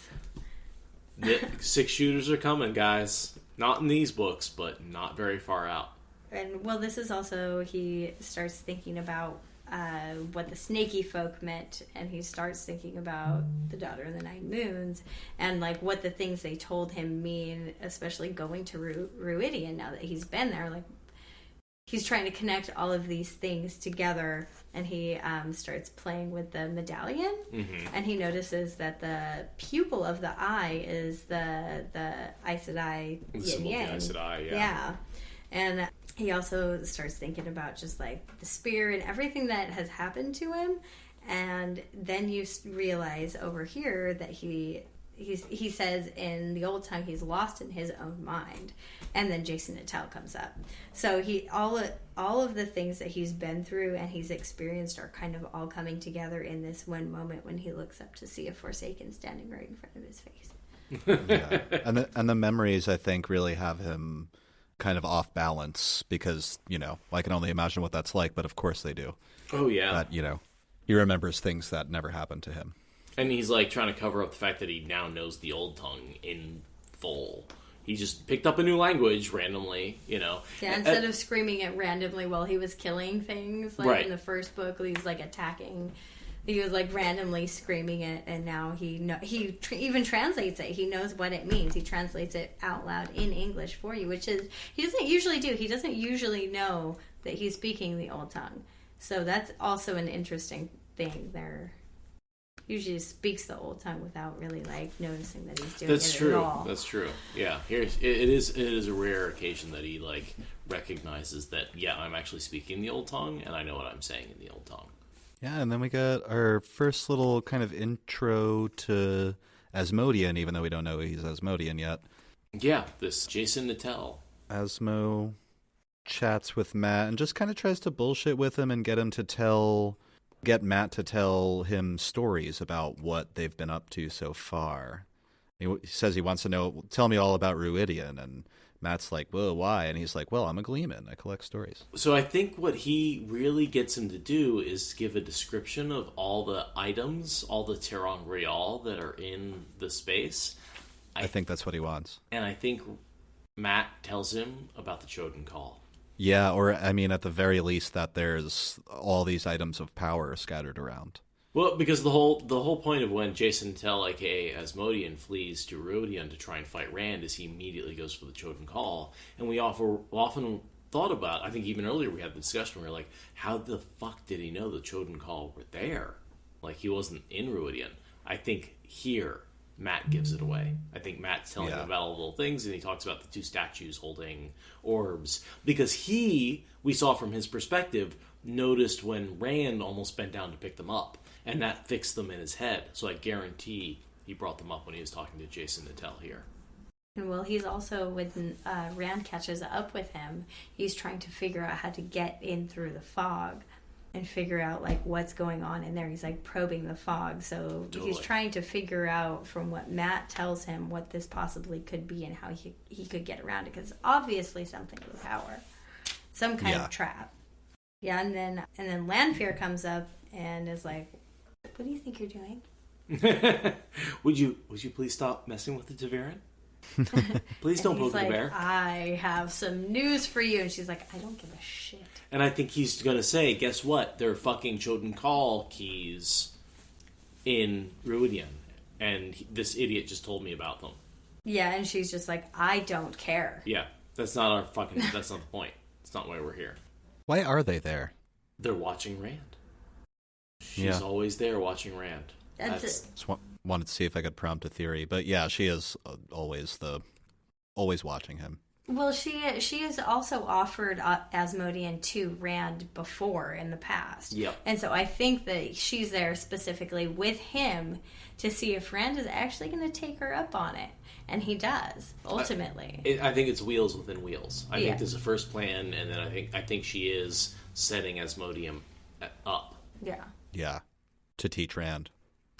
6 shooters are coming, guys. Not in these books, but not very far out. And, this is also, he starts thinking about what the snaky folk meant, and he starts thinking about the Daughter of the Nine Moons, and, what the things they told him mean, especially going to Rhuarc now that he's been there. He's trying to connect all of these things together, and he starts playing with the medallion, and he notices that the pupil of the eye is the Aes Sedai yin yang. Aes Sedai, yeah. And he also starts thinking about just the spear and everything that has happened to him, and then you realize over here that he says in the old tongue he's lost in his own mind, and then Jason Natel comes up. So all of the things that he's been through and he's experienced are kind of all coming together in this one moment when he looks up to see a Forsaken standing right in front of his face. Yeah, and the memories I think really have him kind of off balance because I can only imagine what that's like, but of course they do. Oh yeah, but he remembers things that never happened to him. And he's trying to cover up the fact that he now knows the old tongue in full. He just picked up a new language randomly, Yeah, instead of screaming it randomly while he was killing things, in the first book, he was attacking. He was randomly screaming it, and now he even translates it. He knows what it means. He translates it out loud in English for you, which is he doesn't usually do. He doesn't usually know that he's speaking the old tongue. So that's also an interesting thing there. Usually speaks the old tongue without really noticing that he's doing it at all. That's true. Yeah, it is a rare occasion that he recognizes that I'm actually speaking the old tongue and I know what I'm saying in the old tongue. Yeah, and then we got our first little kind of intro to Asmodean, even though we don't know he's Asmodean yet. Yeah, this Jason Nattel. Asmo chats with Matt and just kind of tries to bullshit with him and get Matt to tell him stories about what they've been up to so far. He says he wants to tell me all about Rhuarc, and Matt's like, well, why? And he's like, well, I'm a gleeman. I collect stories. So I think what he really gets him to do is give a description of all the items, all the Terang Real that are in the space. I think that's what he wants. And I think Matt tells him about the Choden Call. Yeah, or, I mean, at the very least, that there's all these items of power scattered around. Well, because the whole point of when Jason Nattel, aka Asmodean, flees to Rhuarc to try and fight Rand is he immediately goes for the Choden Call. And we often thought about, I think even earlier we had the discussion where we were like, how the fuck did he know the Choden Call were there? Like, he wasn't in Rhuarc. I think here, Matt gives it away. I think Matt's telling him about all the little things, and he talks about the two statues holding orbs. Because we saw from his perspective, noticed when Rand almost bent down to pick them up. And that fixed them in his head. So I guarantee he brought them up when he was talking to Jason Nattel here. Well, he's also, when Rand catches up with him, he's trying to figure out how to get in through the fog and figure out, like, what's going on in there. He's, like, probing the fog. So he's trying to figure out, from what Matt tells him, what this possibly could be and how he could get around it. Because obviously something with power. Some kind of trap. Yeah, and then Lanfear comes up and is like, what do you think you're doing? Would you please stop messing with the Taveran? Please don't poke the bear. I have some news for you. And she's like, I don't give a shit. And I think he's going to say, guess what? There are fucking Choden Call keys in Rhuarc. And this idiot just told me about them. Yeah, and she's just like, I don't care. Yeah, that's not the point. It's not why we're here. Why are they there? They're watching Rand. She's always there watching Rand. That's it. Just wanted to see if I could prompt a theory, but yeah, she is always watching him. Well, she has also offered Asmodean to Rand before in the past. Yep. And so I think that she's there specifically with him to see if Rand is actually going to take her up on it. And he does, ultimately. I think it's wheels within wheels. I think there's a first plan, and then I think she is setting Asmodean up. Yeah. Yeah, to teach Rand.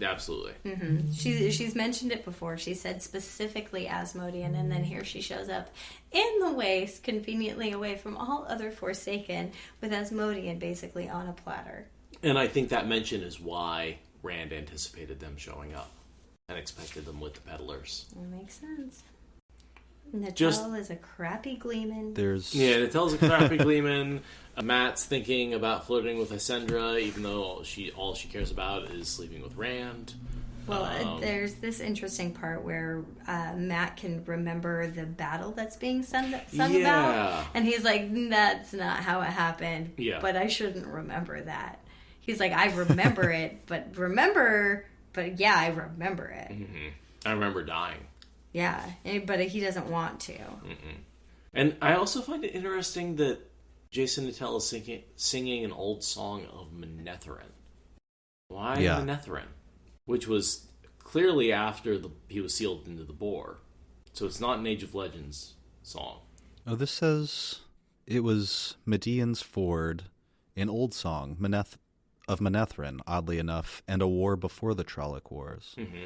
Absolutely. Mm-hmm. She's mentioned it before. She said specifically Asmodean, and then here she shows up in the waste, conveniently away from all other Forsaken, with Asmodean basically on a platter. And I think that mention is why Rand anticipated them showing up and expected them with the peddlers. That makes sense. Nattel is a crappy gleeman. Nattel's a crappy gleeman. Matt's thinking about flirting with Isendre, even though all she cares about is sleeping with Rand. Well, there's this interesting part where Matt can remember the battle that's being sung about. And he's like, that's not how it happened. Yeah. But I shouldn't remember that. He's like, I remember it, but yeah, I remember it. Mm-hmm. I remember dying. Yeah, but he doesn't want to. Mm-mm. And I also find it interesting that Jason Nattel is singing an old song of Manetheren. Why Manetheren? Which was clearly after he was sealed into the boar. So it's not an Age of Legends song. Oh, this says it was Medean's Ford, an old song of Manetheren, oddly enough, and a war before the Trolloc Wars. Mm-hmm.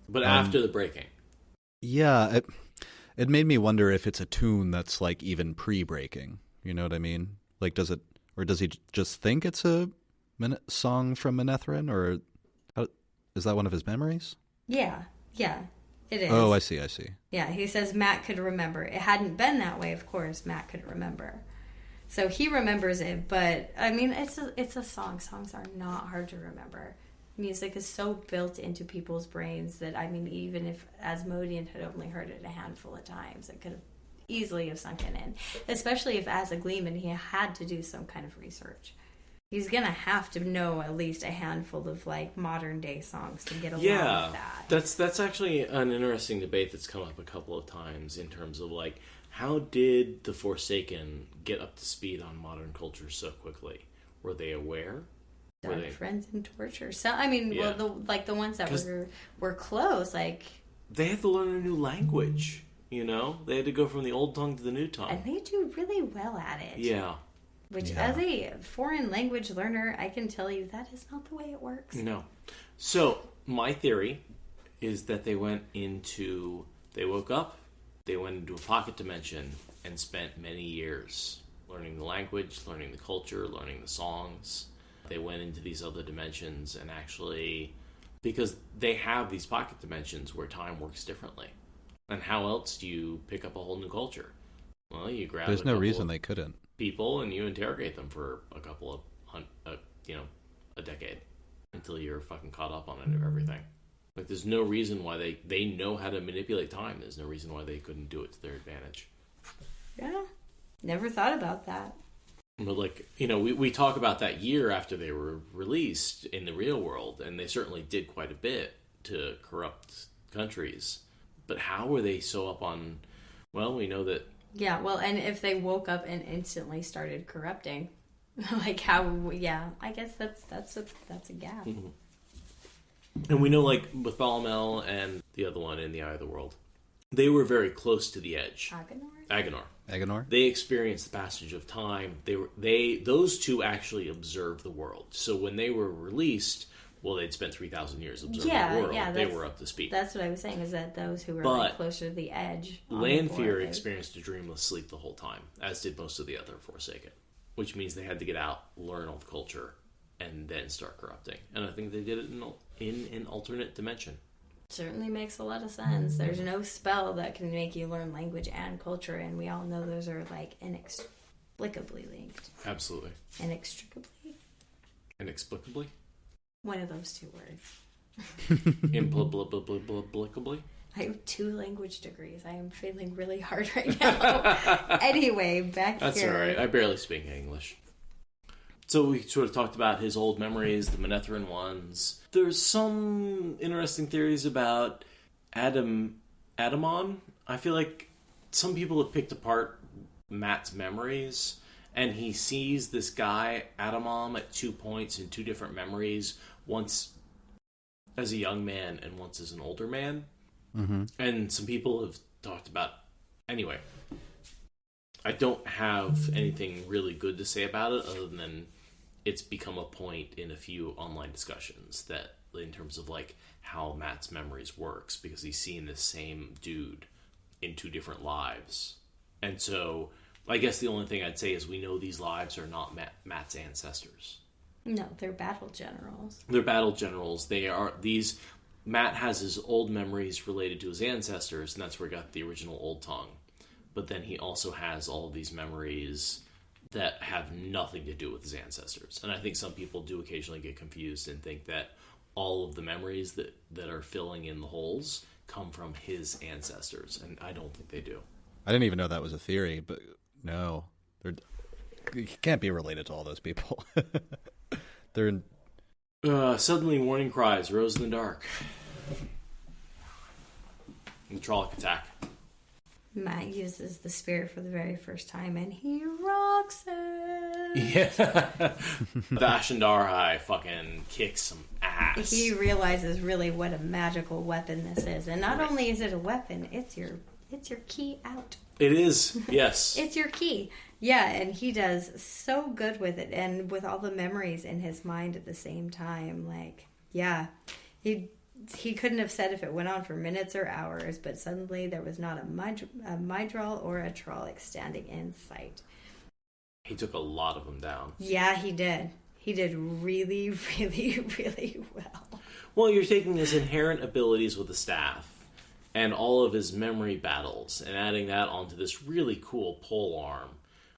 But after the breaking. Yeah, it made me wonder if it's a tune that's like even pre-breaking. You know what I mean? Like, does he just think it's a song from Manetheren, or is that one of his memories? Yeah, it is. Oh, I see. Yeah, he says Matt could remember. It hadn't been that way, of course. Matt could remember, so he remembers it. But I mean, it's a song. Songs are not hard to remember. Music is so built into people's brains that, I mean, even if Asmodean had only heard it a handful of times, it could have easily have sunken in. Especially if, as a gleeman, he had to do some kind of research. He's gonna have to know at least a handful of like modern day songs to get along with that. That's actually an interesting debate that's come up a couple of times in terms of like, how did the Forsaken get up to speed on modern culture so quickly? Were they aware? Dark friends and torture. So I mean, well, the ones that were close, like they had to learn a new language. You know, they had to go from the old tongue to the new tongue, and they do really well at it. Yeah. Which, as a foreign language learner, I can tell you that is not the way it works. No. So my theory is that they woke up, they went into a pocket dimension, and spent many years learning the language, learning the culture, learning the songs. They went into these other dimensions and actually, because they have these pocket dimensions where time works differently. And how else do you pick up a whole new culture? Well, you grab There's no reason they couldn't. People and you interrogate them for a couple of, a decade until you're fucking caught up on it of everything. Like, there's no reason why they know how to manipulate time. There's no reason why they couldn't do it to their advantage. Yeah. Never thought about that. But, like, we talk about that year after they were released in the real world, and they certainly did quite a bit to corrupt countries. But how were they so up on... Well, we know that... Yeah, well, and if they woke up and instantly started corrupting, like how... Yeah, I guess that's a gap. Mm-hmm. And we know, like, Bartholomew and the other one in the Eye of the World, they were very close to the edge. Agenor. They experienced the passage of time. Those two actually observed the world. So when they were released, well, they'd spent 3,000 years observing the world. Yeah, they were up to speed. That's what I was saying, is that those who were like closer to the edge. Lanfear experienced a dreamless sleep the whole time, as did most of the other Forsaken, which means they had to get out, learn all the culture, and then start corrupting. And I think they did it in an alternate dimension. Certainly makes a lot of sense. There's no spell that can make you learn language and culture, and we all know those are like inexplicably linked. Absolutely. Inexplicably? One of those two words. Implicably? I have 2 language degrees. I am feeling really hard right now. Anyway, back That's here. That's all right. I barely speak English. So we sort of talked about his old memories, the Manetheren ones. There's some interesting theories about Adamon. I feel like some people have picked apart Matt's memories, and he sees this guy, Adamon, at 2 points in 2 different memories, once as a young man and once as an older man. Mm-hmm. And some people have talked about... Anyway, I don't have anything really good to say about it other than it's become a point in a few online discussions that, in terms of like how Matt's memories works, because he's seen the same dude in 2 different lives. And so I guess the only thing I'd say is we know these lives are not Matt's ancestors. No, they're battle generals. They're battle generals. They are these... Matt has his old memories related to his ancestors, and that's where he got the original Old Tongue. But then he also has all of these memories that have nothing to do with his ancestors. And I think some people do occasionally get confused and think that all of the memories that are filling in the holes come from his ancestors, and I don't think they do. I didn't even know that was a theory, but no. You can't be related to all those people. They're in... Suddenly warning cries rose in the dark. And the Trolloc attack. Matt uses the spear for the very first time, and he rocks it. Yeah. The Ashendari fucking kicks some ass. He realizes really what a magical weapon this is. And not only is it a weapon, it's your key out. It is, yes. It's your key. Yeah, and he does so good with it, and with all the memories in his mind at the same time. Like, yeah, he couldn't have said if it went on for minutes or hours, but suddenly there was not a Mydrall or a Trolloc standing in sight. He took a lot of them down. Yeah, he did. He did really, really, really well. Well, you're taking his inherent abilities with the staff and all of his memory battles and adding that onto this really cool pole arm,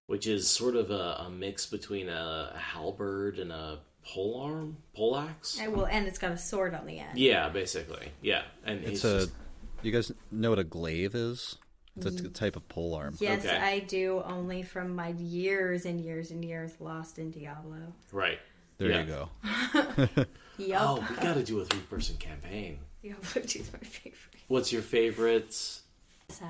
which is sort of a mix between a halberd and a pole axe. And it's got a sword on the end. Yeah, basically. Yeah, and you guys know what a glaive is? It's a type of pole arm. Yes, okay. I do, only from my years and years and years lost in Diablo. Right. There you go. Yep. Oh, we got to do a 3-person campaign. Diablo 2 is my favorite. What's your favorite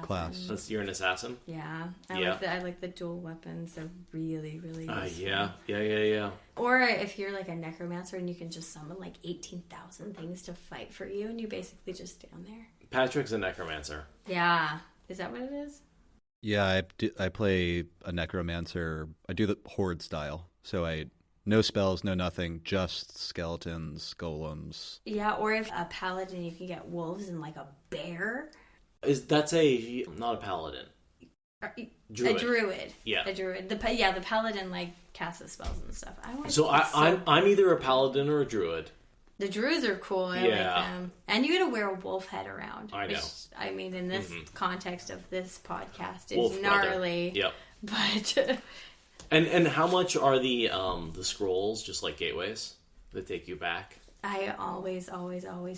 class. You're an assassin? Yeah. I like the dual weapons. They're really, really useful. Yeah. Or if you're like a necromancer and you can just summon like 18,000 things to fight for you and you basically just stand there. Patrick's a necromancer. Yeah. Is that what it is? Yeah, I play a necromancer. I do the horde style. So no spells, no nothing, just skeletons, golems. Yeah, or if a paladin, you can get wolves and like a bear. That's not a paladin. Druid. A druid. Yeah. A druid. The paladin like casts the spells and stuff. I'm either a paladin or a druid. The druids are cool. I like them. And you gotta wear a wolf head around. I know. Which, I mean, in this context of this podcast, is wolf gnarly. Yep. But and how much are the scrolls just like gateways that take you back? I always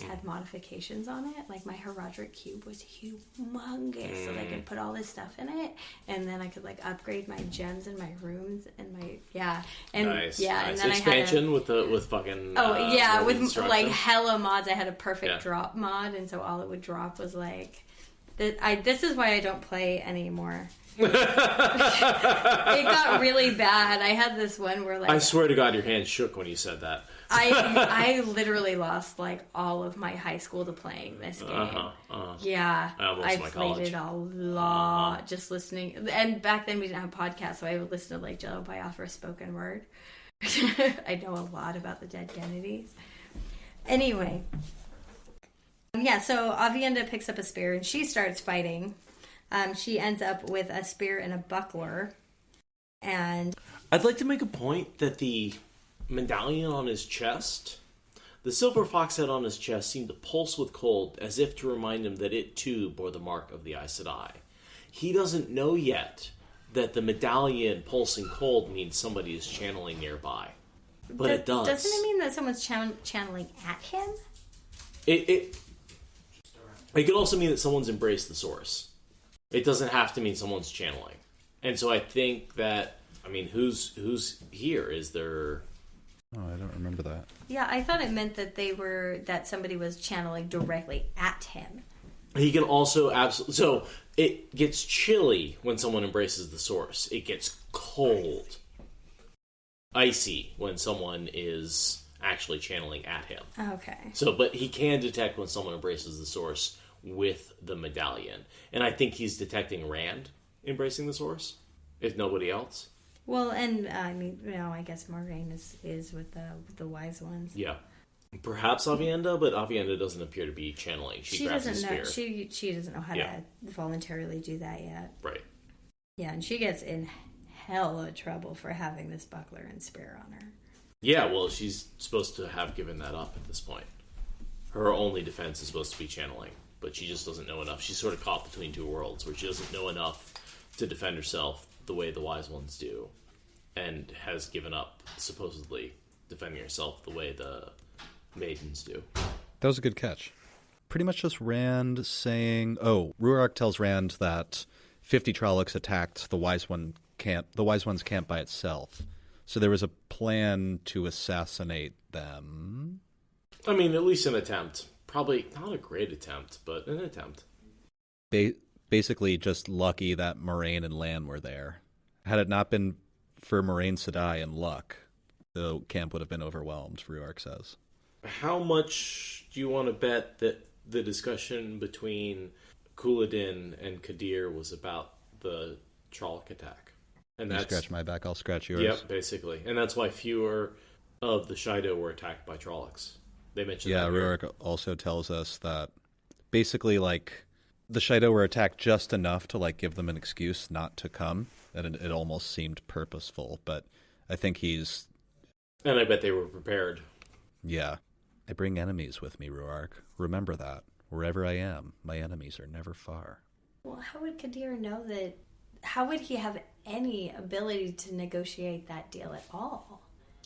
had modifications on it. Like my Rhuarc cube was humongous, so I could put all this stuff in it, and then I could like upgrade my gems and my rooms and my nice. And then expansion with fucking with like hella mods. I had a perfect drop mod, and so all it would drop was like this is why I don't play anymore. It got really bad. I had this one where like I swear to God, your hand shook when you said that. I literally lost like all of my high school to playing this game. Yeah, I played it a lot, just listening. And back then we didn't have podcasts, so I would listen to like Jello Biafra for spoken word. I know a lot about the dead Kennedys. Anyway, so Avienda picks up a spear and she starts fighting. She ends up with a spear and a buckler. And I'd like to make a point that the medallion on his chest, the silver fox head on his chest, seemed to pulse with cold, as if to remind him that it too bore the mark of the Aes Sedai. He doesn't know yet that the medallion pulsing cold means somebody is channeling nearby. But it does. Doesn't it mean that someone's channeling at him? It could also mean that someone's embraced the source. It doesn't have to mean someone's channeling. And so I think that, who's here? Is there... Oh, I don't remember that. Yeah, I thought it meant that somebody was channeling directly at him. He can also so it gets chilly when someone embraces the source. It gets cold, icy when someone is actually channeling at him. Okay. But he can detect when someone embraces the source with the medallion, and I think he's detecting Rand embracing the source, if nobody else. Well, and I guess Moraine is with the wise ones. Yeah, perhaps Avienda, but Avienda doesn't appear to be channeling. She grabs doesn't the know. spear. She doesn't know how to voluntarily do that yet. Right. Yeah, and she gets in hella trouble for having this buckler and spear on her. Yeah, well, she's supposed to have given that up at this point. Her only defense is supposed to be channeling, but she just doesn't know enough. She's sort of caught between two worlds, where she doesn't know enough to defend herself the way the wise ones do, and has given up, supposedly, defending herself the way the maidens do. That was a good catch. Pretty much just Rand saying, Rhuarc tells Rand that 50 Trollocs attacked the Wise One's camp by itself. So there was a plan to assassinate them. At least an attempt. Probably not a great attempt, but an attempt. Basically just lucky that Moraine and Lan were there. Had it not been for Moraine, Sedai, and Luck, the camp would have been overwhelmed, Rhuarc says. How much do you want to bet that the discussion between Couladin and Kadir was about the Trolloc attack? And you scratch my back, I'll scratch yours. Yep, basically. And that's why fewer of the Shaido were attacked by Trollocs. They mentioned that. Yeah, Rhuarc also tells us that basically, the Shaido were attacked just enough to, give them an excuse not to come. And it almost seemed purposeful, but I think he's... And I bet they were prepared. Yeah. I bring enemies with me, Rhuarc. Remember that. Wherever I am, my enemies are never far. Well, how would Kadir know that... How would he have any ability to negotiate that deal at all?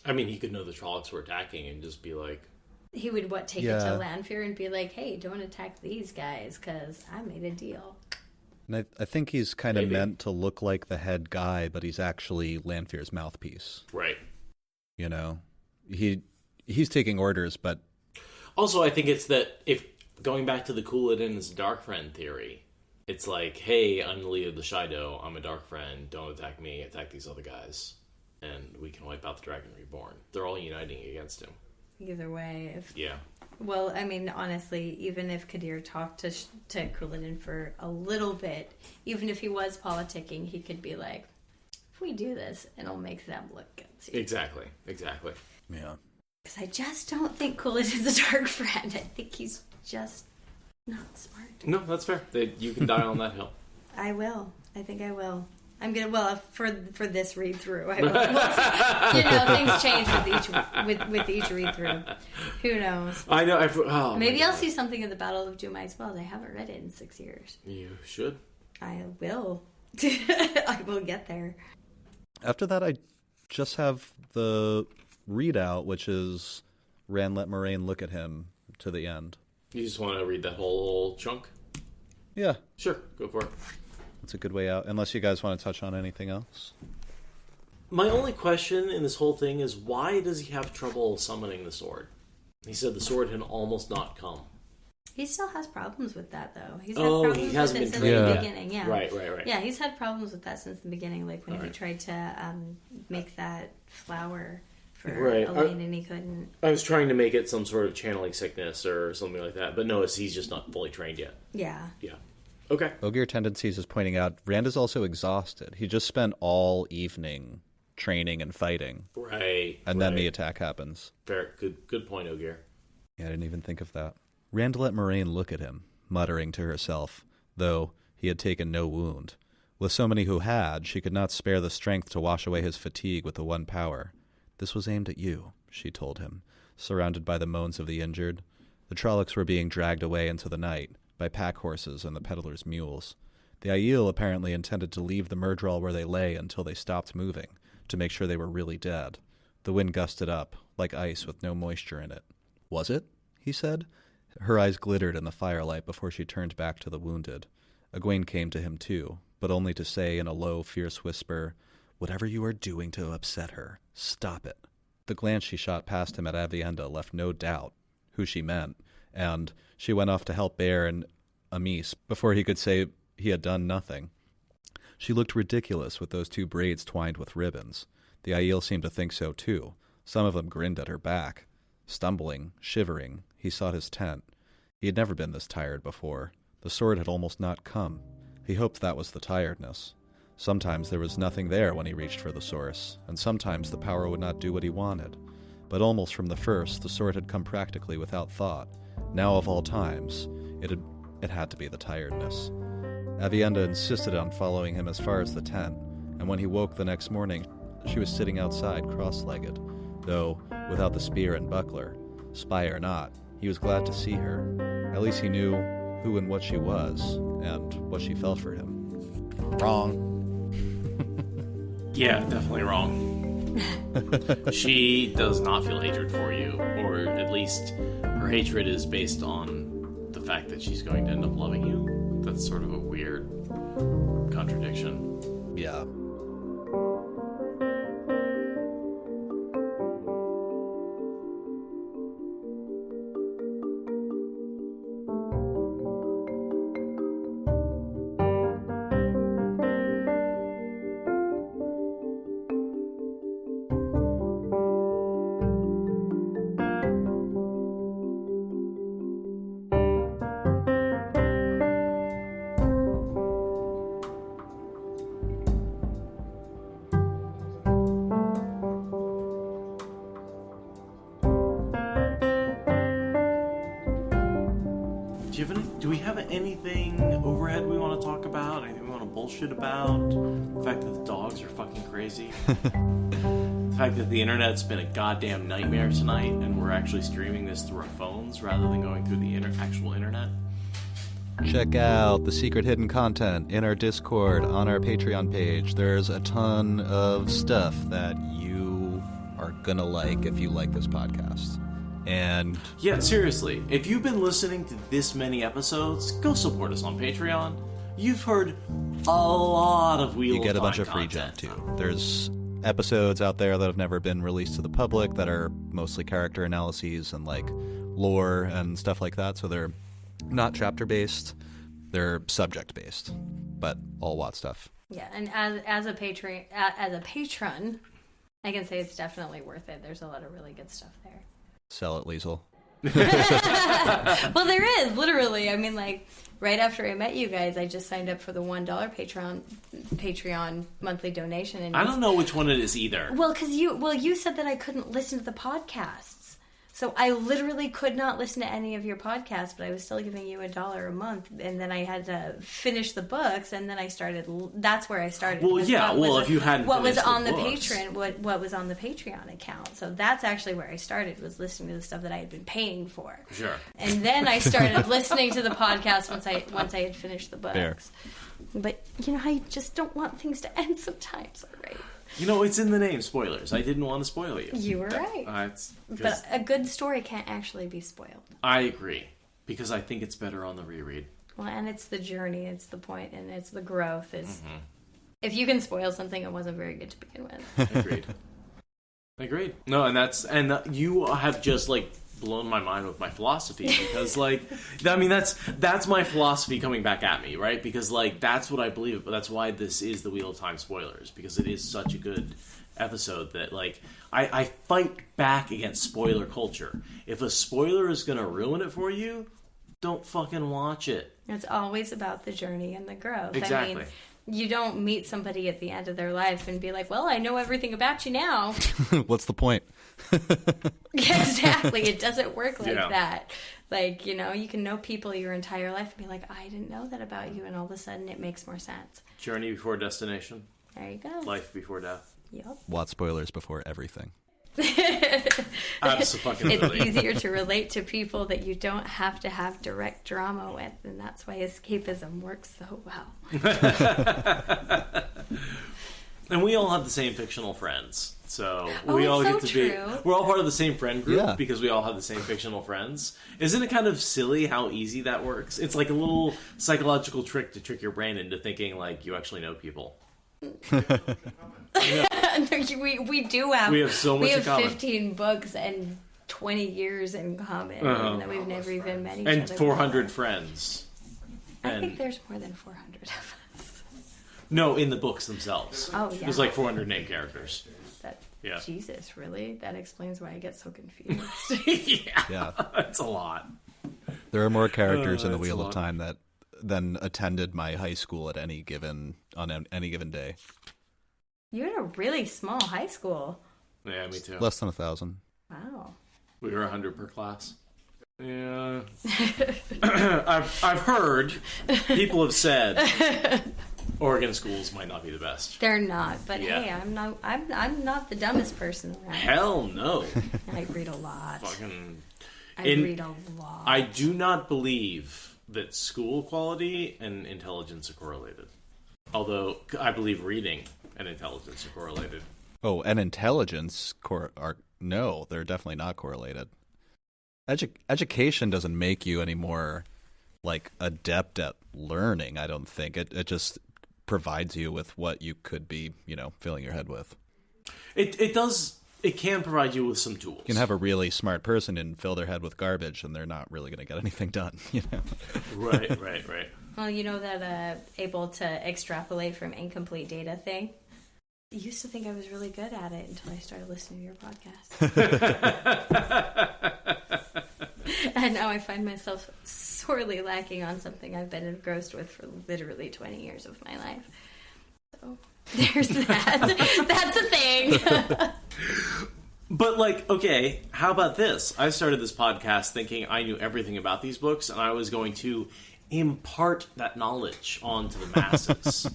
He could know the Trollocs were attacking and just be like... He would, take it to Lanfear and be like, hey, don't attack these guys, because I made a deal. And I think he's kind of meant to look like the head guy, but he's actually Lanfear's mouthpiece. Right. He's taking orders, but... Also, I think it's that, if going back to the Couladin's Dark Friend theory, It's like, hey, I'm the leader of the Shadow. I'm a dark friend. Don't attack me. Attack these other guys. And we can wipe out the Dragon Reborn. They're all uniting against him. Either way. Yeah. Well, I mean, honestly, even if Kadir talked to Couladin for a little bit, even if he was politicking, he could be like, if we do this, it'll make them look guilty. Exactly. Yeah. Because I just don't think Couladin's a dark friend. I think he's just not smart. No, that's fair. You can die on that hill. I will. I think I will. I'm gonna. Well, for this read through, I will. Things change with each read through. Who knows? I know. Maybe I'll see something in the Battle of Doom Ice Wells. I haven't read it in 6 years. You should. I will. I will get there. After that, I just have the readout, which is Ran let Moraine look at him to the end. You just want to read that whole chunk? Yeah. Sure, go for it. That's a good way out, unless you guys want to touch on anything else. My only question in this whole thing is, why does he have trouble summoning the sword? He said the sword had almost not come. He still has problems with that, though. He's had problems he hasn't with it been since trained the yet. beginning. Yeah, Right. Yeah, he's had problems with that since the beginning, like when All he right. tried to make that flower for Right. Elaine and he couldn't. I was trying to make it some sort of channeling sickness or something like that, but no, he's just not fully trained yet. Yeah. Yeah. Okay. Ogier Tendencies is pointing out Rand is also exhausted. He just spent all evening training and fighting. Right. And then the attack happens. Fair. Good point, Ogier. Yeah, I didn't even think of that. Rand let Moraine look at him, muttering to herself, though he had taken no wound. With so many who had, she could not spare the strength to wash away his fatigue with the one power. This was aimed at you, she told him, surrounded by the moans of the injured. The Trollocs were being dragged away into the night by pack horses and the peddlers' mules. The Aiel apparently intended to leave the Murdral where they lay until they stopped moving, to make sure they were really dead. The wind gusted up, like ice with no moisture in it. Was it? He said. Her eyes glittered in the firelight before she turned back to the wounded. Egwene came to him too, but only to say in a low, fierce whisper, "Whatever you are doing to upset her, stop it." The glance she shot past him at Avienda left no doubt who she meant, and she went off to help Bear and Amis before he could say he had done nothing. She looked ridiculous with those 2 braids twined with ribbons. The Aiel seemed to think so too. Some of them grinned at her back. Stumbling, shivering, he sought his tent. He had never been this tired before. The sword had almost not come. He hoped that was the tiredness. Sometimes there was nothing there when he reached for the source, and sometimes the power would not do what he wanted. But almost from the first, the sword had come practically without thought. Now of all times, it had to be the tiredness. Avienda insisted on following him as far as the tent, and when he woke the next morning, she was sitting outside cross-legged, though without the spear and buckler. Spy or not, he was glad to see her. At least he knew who and what she was, and what she felt for him. Wrong. Yeah, definitely wrong. She does not feel hatred for you, or at least her hatred is based on the fact that she's going to end up loving you. That's sort of a weird contradiction. Yeah. Do we have anything overhead we want to talk about? Anything we want to bullshit about? The fact that the dogs are fucking crazy? The fact that the internet's been a goddamn nightmare tonight and we're actually streaming this through our phones rather than going through the actual internet? Check out the secret hidden content in our Discord on our Patreon page. There's a ton of stuff that you are gonna like if you like this podcast. And yeah, seriously, if you've been listening to this many episodes, go support us on Patreon. You've heard a lot of Wheel of Time. You get a bunch of free junk too. There's episodes out there that have never been released to the public that are mostly character analyses and like lore and stuff like that, so they're not chapter based. They're subject-based, but all WoT stuff. Yeah, and as a patron, I can say it's definitely worth it. There's a lot of really good stuff there. Sell it, Liesel. Well, there is, literally. I mean, like, right after I met you guys, I just signed up for the $1 Patreon monthly donation. And I don't know which one it is either. Well, because you said that I couldn't listen to the podcasts. So I literally could not listen to any of your podcasts, but I was still giving you $1 a month, and then I had to finish the books, and then I started. That's where I started. Well, yeah. Well, if you hadn't, what was on the books. what was on the Patreon account? So that's actually where I started, was listening to the stuff that I had been paying for. Sure. And then I started listening to the podcast once I had finished the books. Fair. But you know how you just don't want things to end sometimes, all right? You know, it's in the name, spoilers. I didn't want to spoil you. You were right. But a good story can't actually be spoiled. I agree, because I think it's better on the reread. Well, and it's the journey, it's the point, and it's the growth. If you can spoil something, it wasn't very good to begin with. Agreed. No, and you have just, like, blown my mind with my philosophy, because, like, I mean, that's my philosophy coming back at me, right? Because, like, that's what I believe, but that's why this is the Wheel of Time spoilers, because it is such a good episode that, like, I fight back against spoiler culture. If a spoiler is gonna ruin it for you, don't fucking watch it. It's always about the journey and the growth. Exactly. I mean, you don't meet somebody at the end of their life and be like, well, I know everything about you now. What's the point? Exactly. It doesn't work like that. Like, you know, you can know people your entire life and be like, I didn't know that about you, and all of a sudden it makes more sense. Journey before destination. There you go. Life before death. Yep. WoT spoilers before everything. Absolutely. It's easier to relate to people that you don't have to have direct drama with, and that's why escapism works so well. And we all have the same fictional friends, so we all get to be. We're all part of the same friend group because we all have the same fictional friends. Isn't it kind of silly how easy that works? It's like a little psychological trick to trick your brain into thinking like you actually know people. We do have. We have so much in common. 15 books and 20 years in common, and that we've never even met each other. And 400 friends. I think there's more than 400 of us. No, in the books themselves. Oh, yeah. There's like 400 named characters. Yeah. Jesus, really? That explains why I get so confused. Yeah. It's a lot. There are more characters in the Wheel of Time than attended my high school on any given day. You had a really small high school. Yeah, me too. Less than 1,000. Wow. We were 100 per class. Yeah. I've heard people have said Oregon schools might not be the best. They're not, but hey, I'm not the dumbest person around. Hell no. I read a lot. I read a lot. I do not believe that school quality and intelligence are correlated. Although I believe reading and intelligence are correlated. Oh, and intelligence no, they're definitely not correlated. Education doesn't make you any more like adept at learning, I don't think. It just provides you with what you could be, filling your head with. It does. It can provide you with some tools. You can have a really smart person and fill their head with garbage, and they're not really going to get anything done. Right. Well, you know that able to extrapolate from incomplete data thing? I used to think I was really good at it until I started listening to your podcast. And now I find myself sorely lacking on something I've been engrossed with for literally 20 years of my life. So there's that. That's a thing. But, okay, how about this? I started this podcast thinking I knew everything about these books, and I was going to impart that knowledge onto the masses.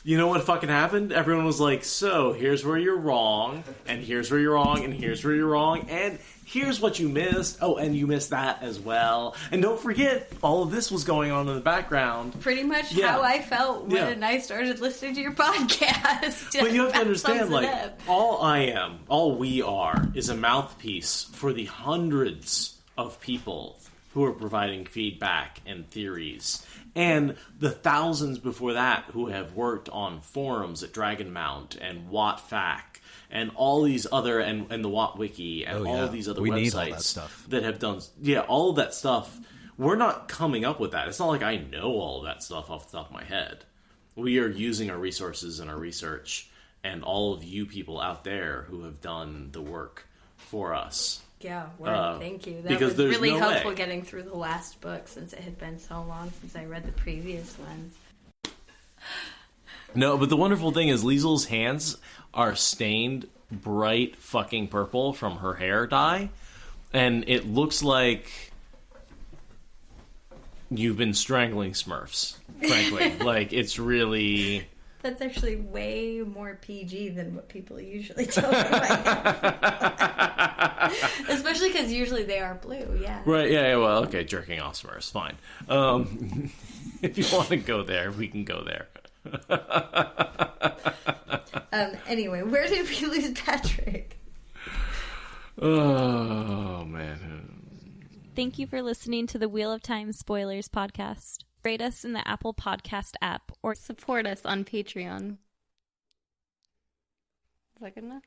You know what fucking happened? Everyone was like, so, here's where you're wrong, and here's where you're wrong, and here's where you're wrong, and here's what you missed. Oh, and you missed that as well. And don't forget, all of this was going on in the background. Pretty much how I felt when I started listening to your podcast. But you have to understand, all we are is a mouthpiece for the hundreds of people who are providing feedback and theories. And the thousands before that who have worked on forums at Dragonmount and WoTFac and all these other, and the WoT Wiki and all of these other websites that have done, all of that stuff. we're not coming up with that. It's not like I know all of that stuff off the top of my head. We are using our resources and our research and all of you people out there who have done the work for us. Yeah, thank you. That because was really helpful way. Getting through the last book since it had been so long since I read the previous ones. No, but the wonderful thing is Liesel's hands are stained bright fucking purple from her hair dye, and it looks like you've been strangling Smurfs, frankly. Like, it's really... That's actually way more PG than what people usually tell me. Especially because usually they are blue, yeah. Right, yeah, well, okay, jerking off Smurfs, fine. If you want to go there, we can go there. Anyway, where did we lose Patrick? Oh, man. Thank you for listening to the Wheel of Time Spoilers podcast. Rate us in the Apple Podcast app or Support us on Patreon. Is that good enough?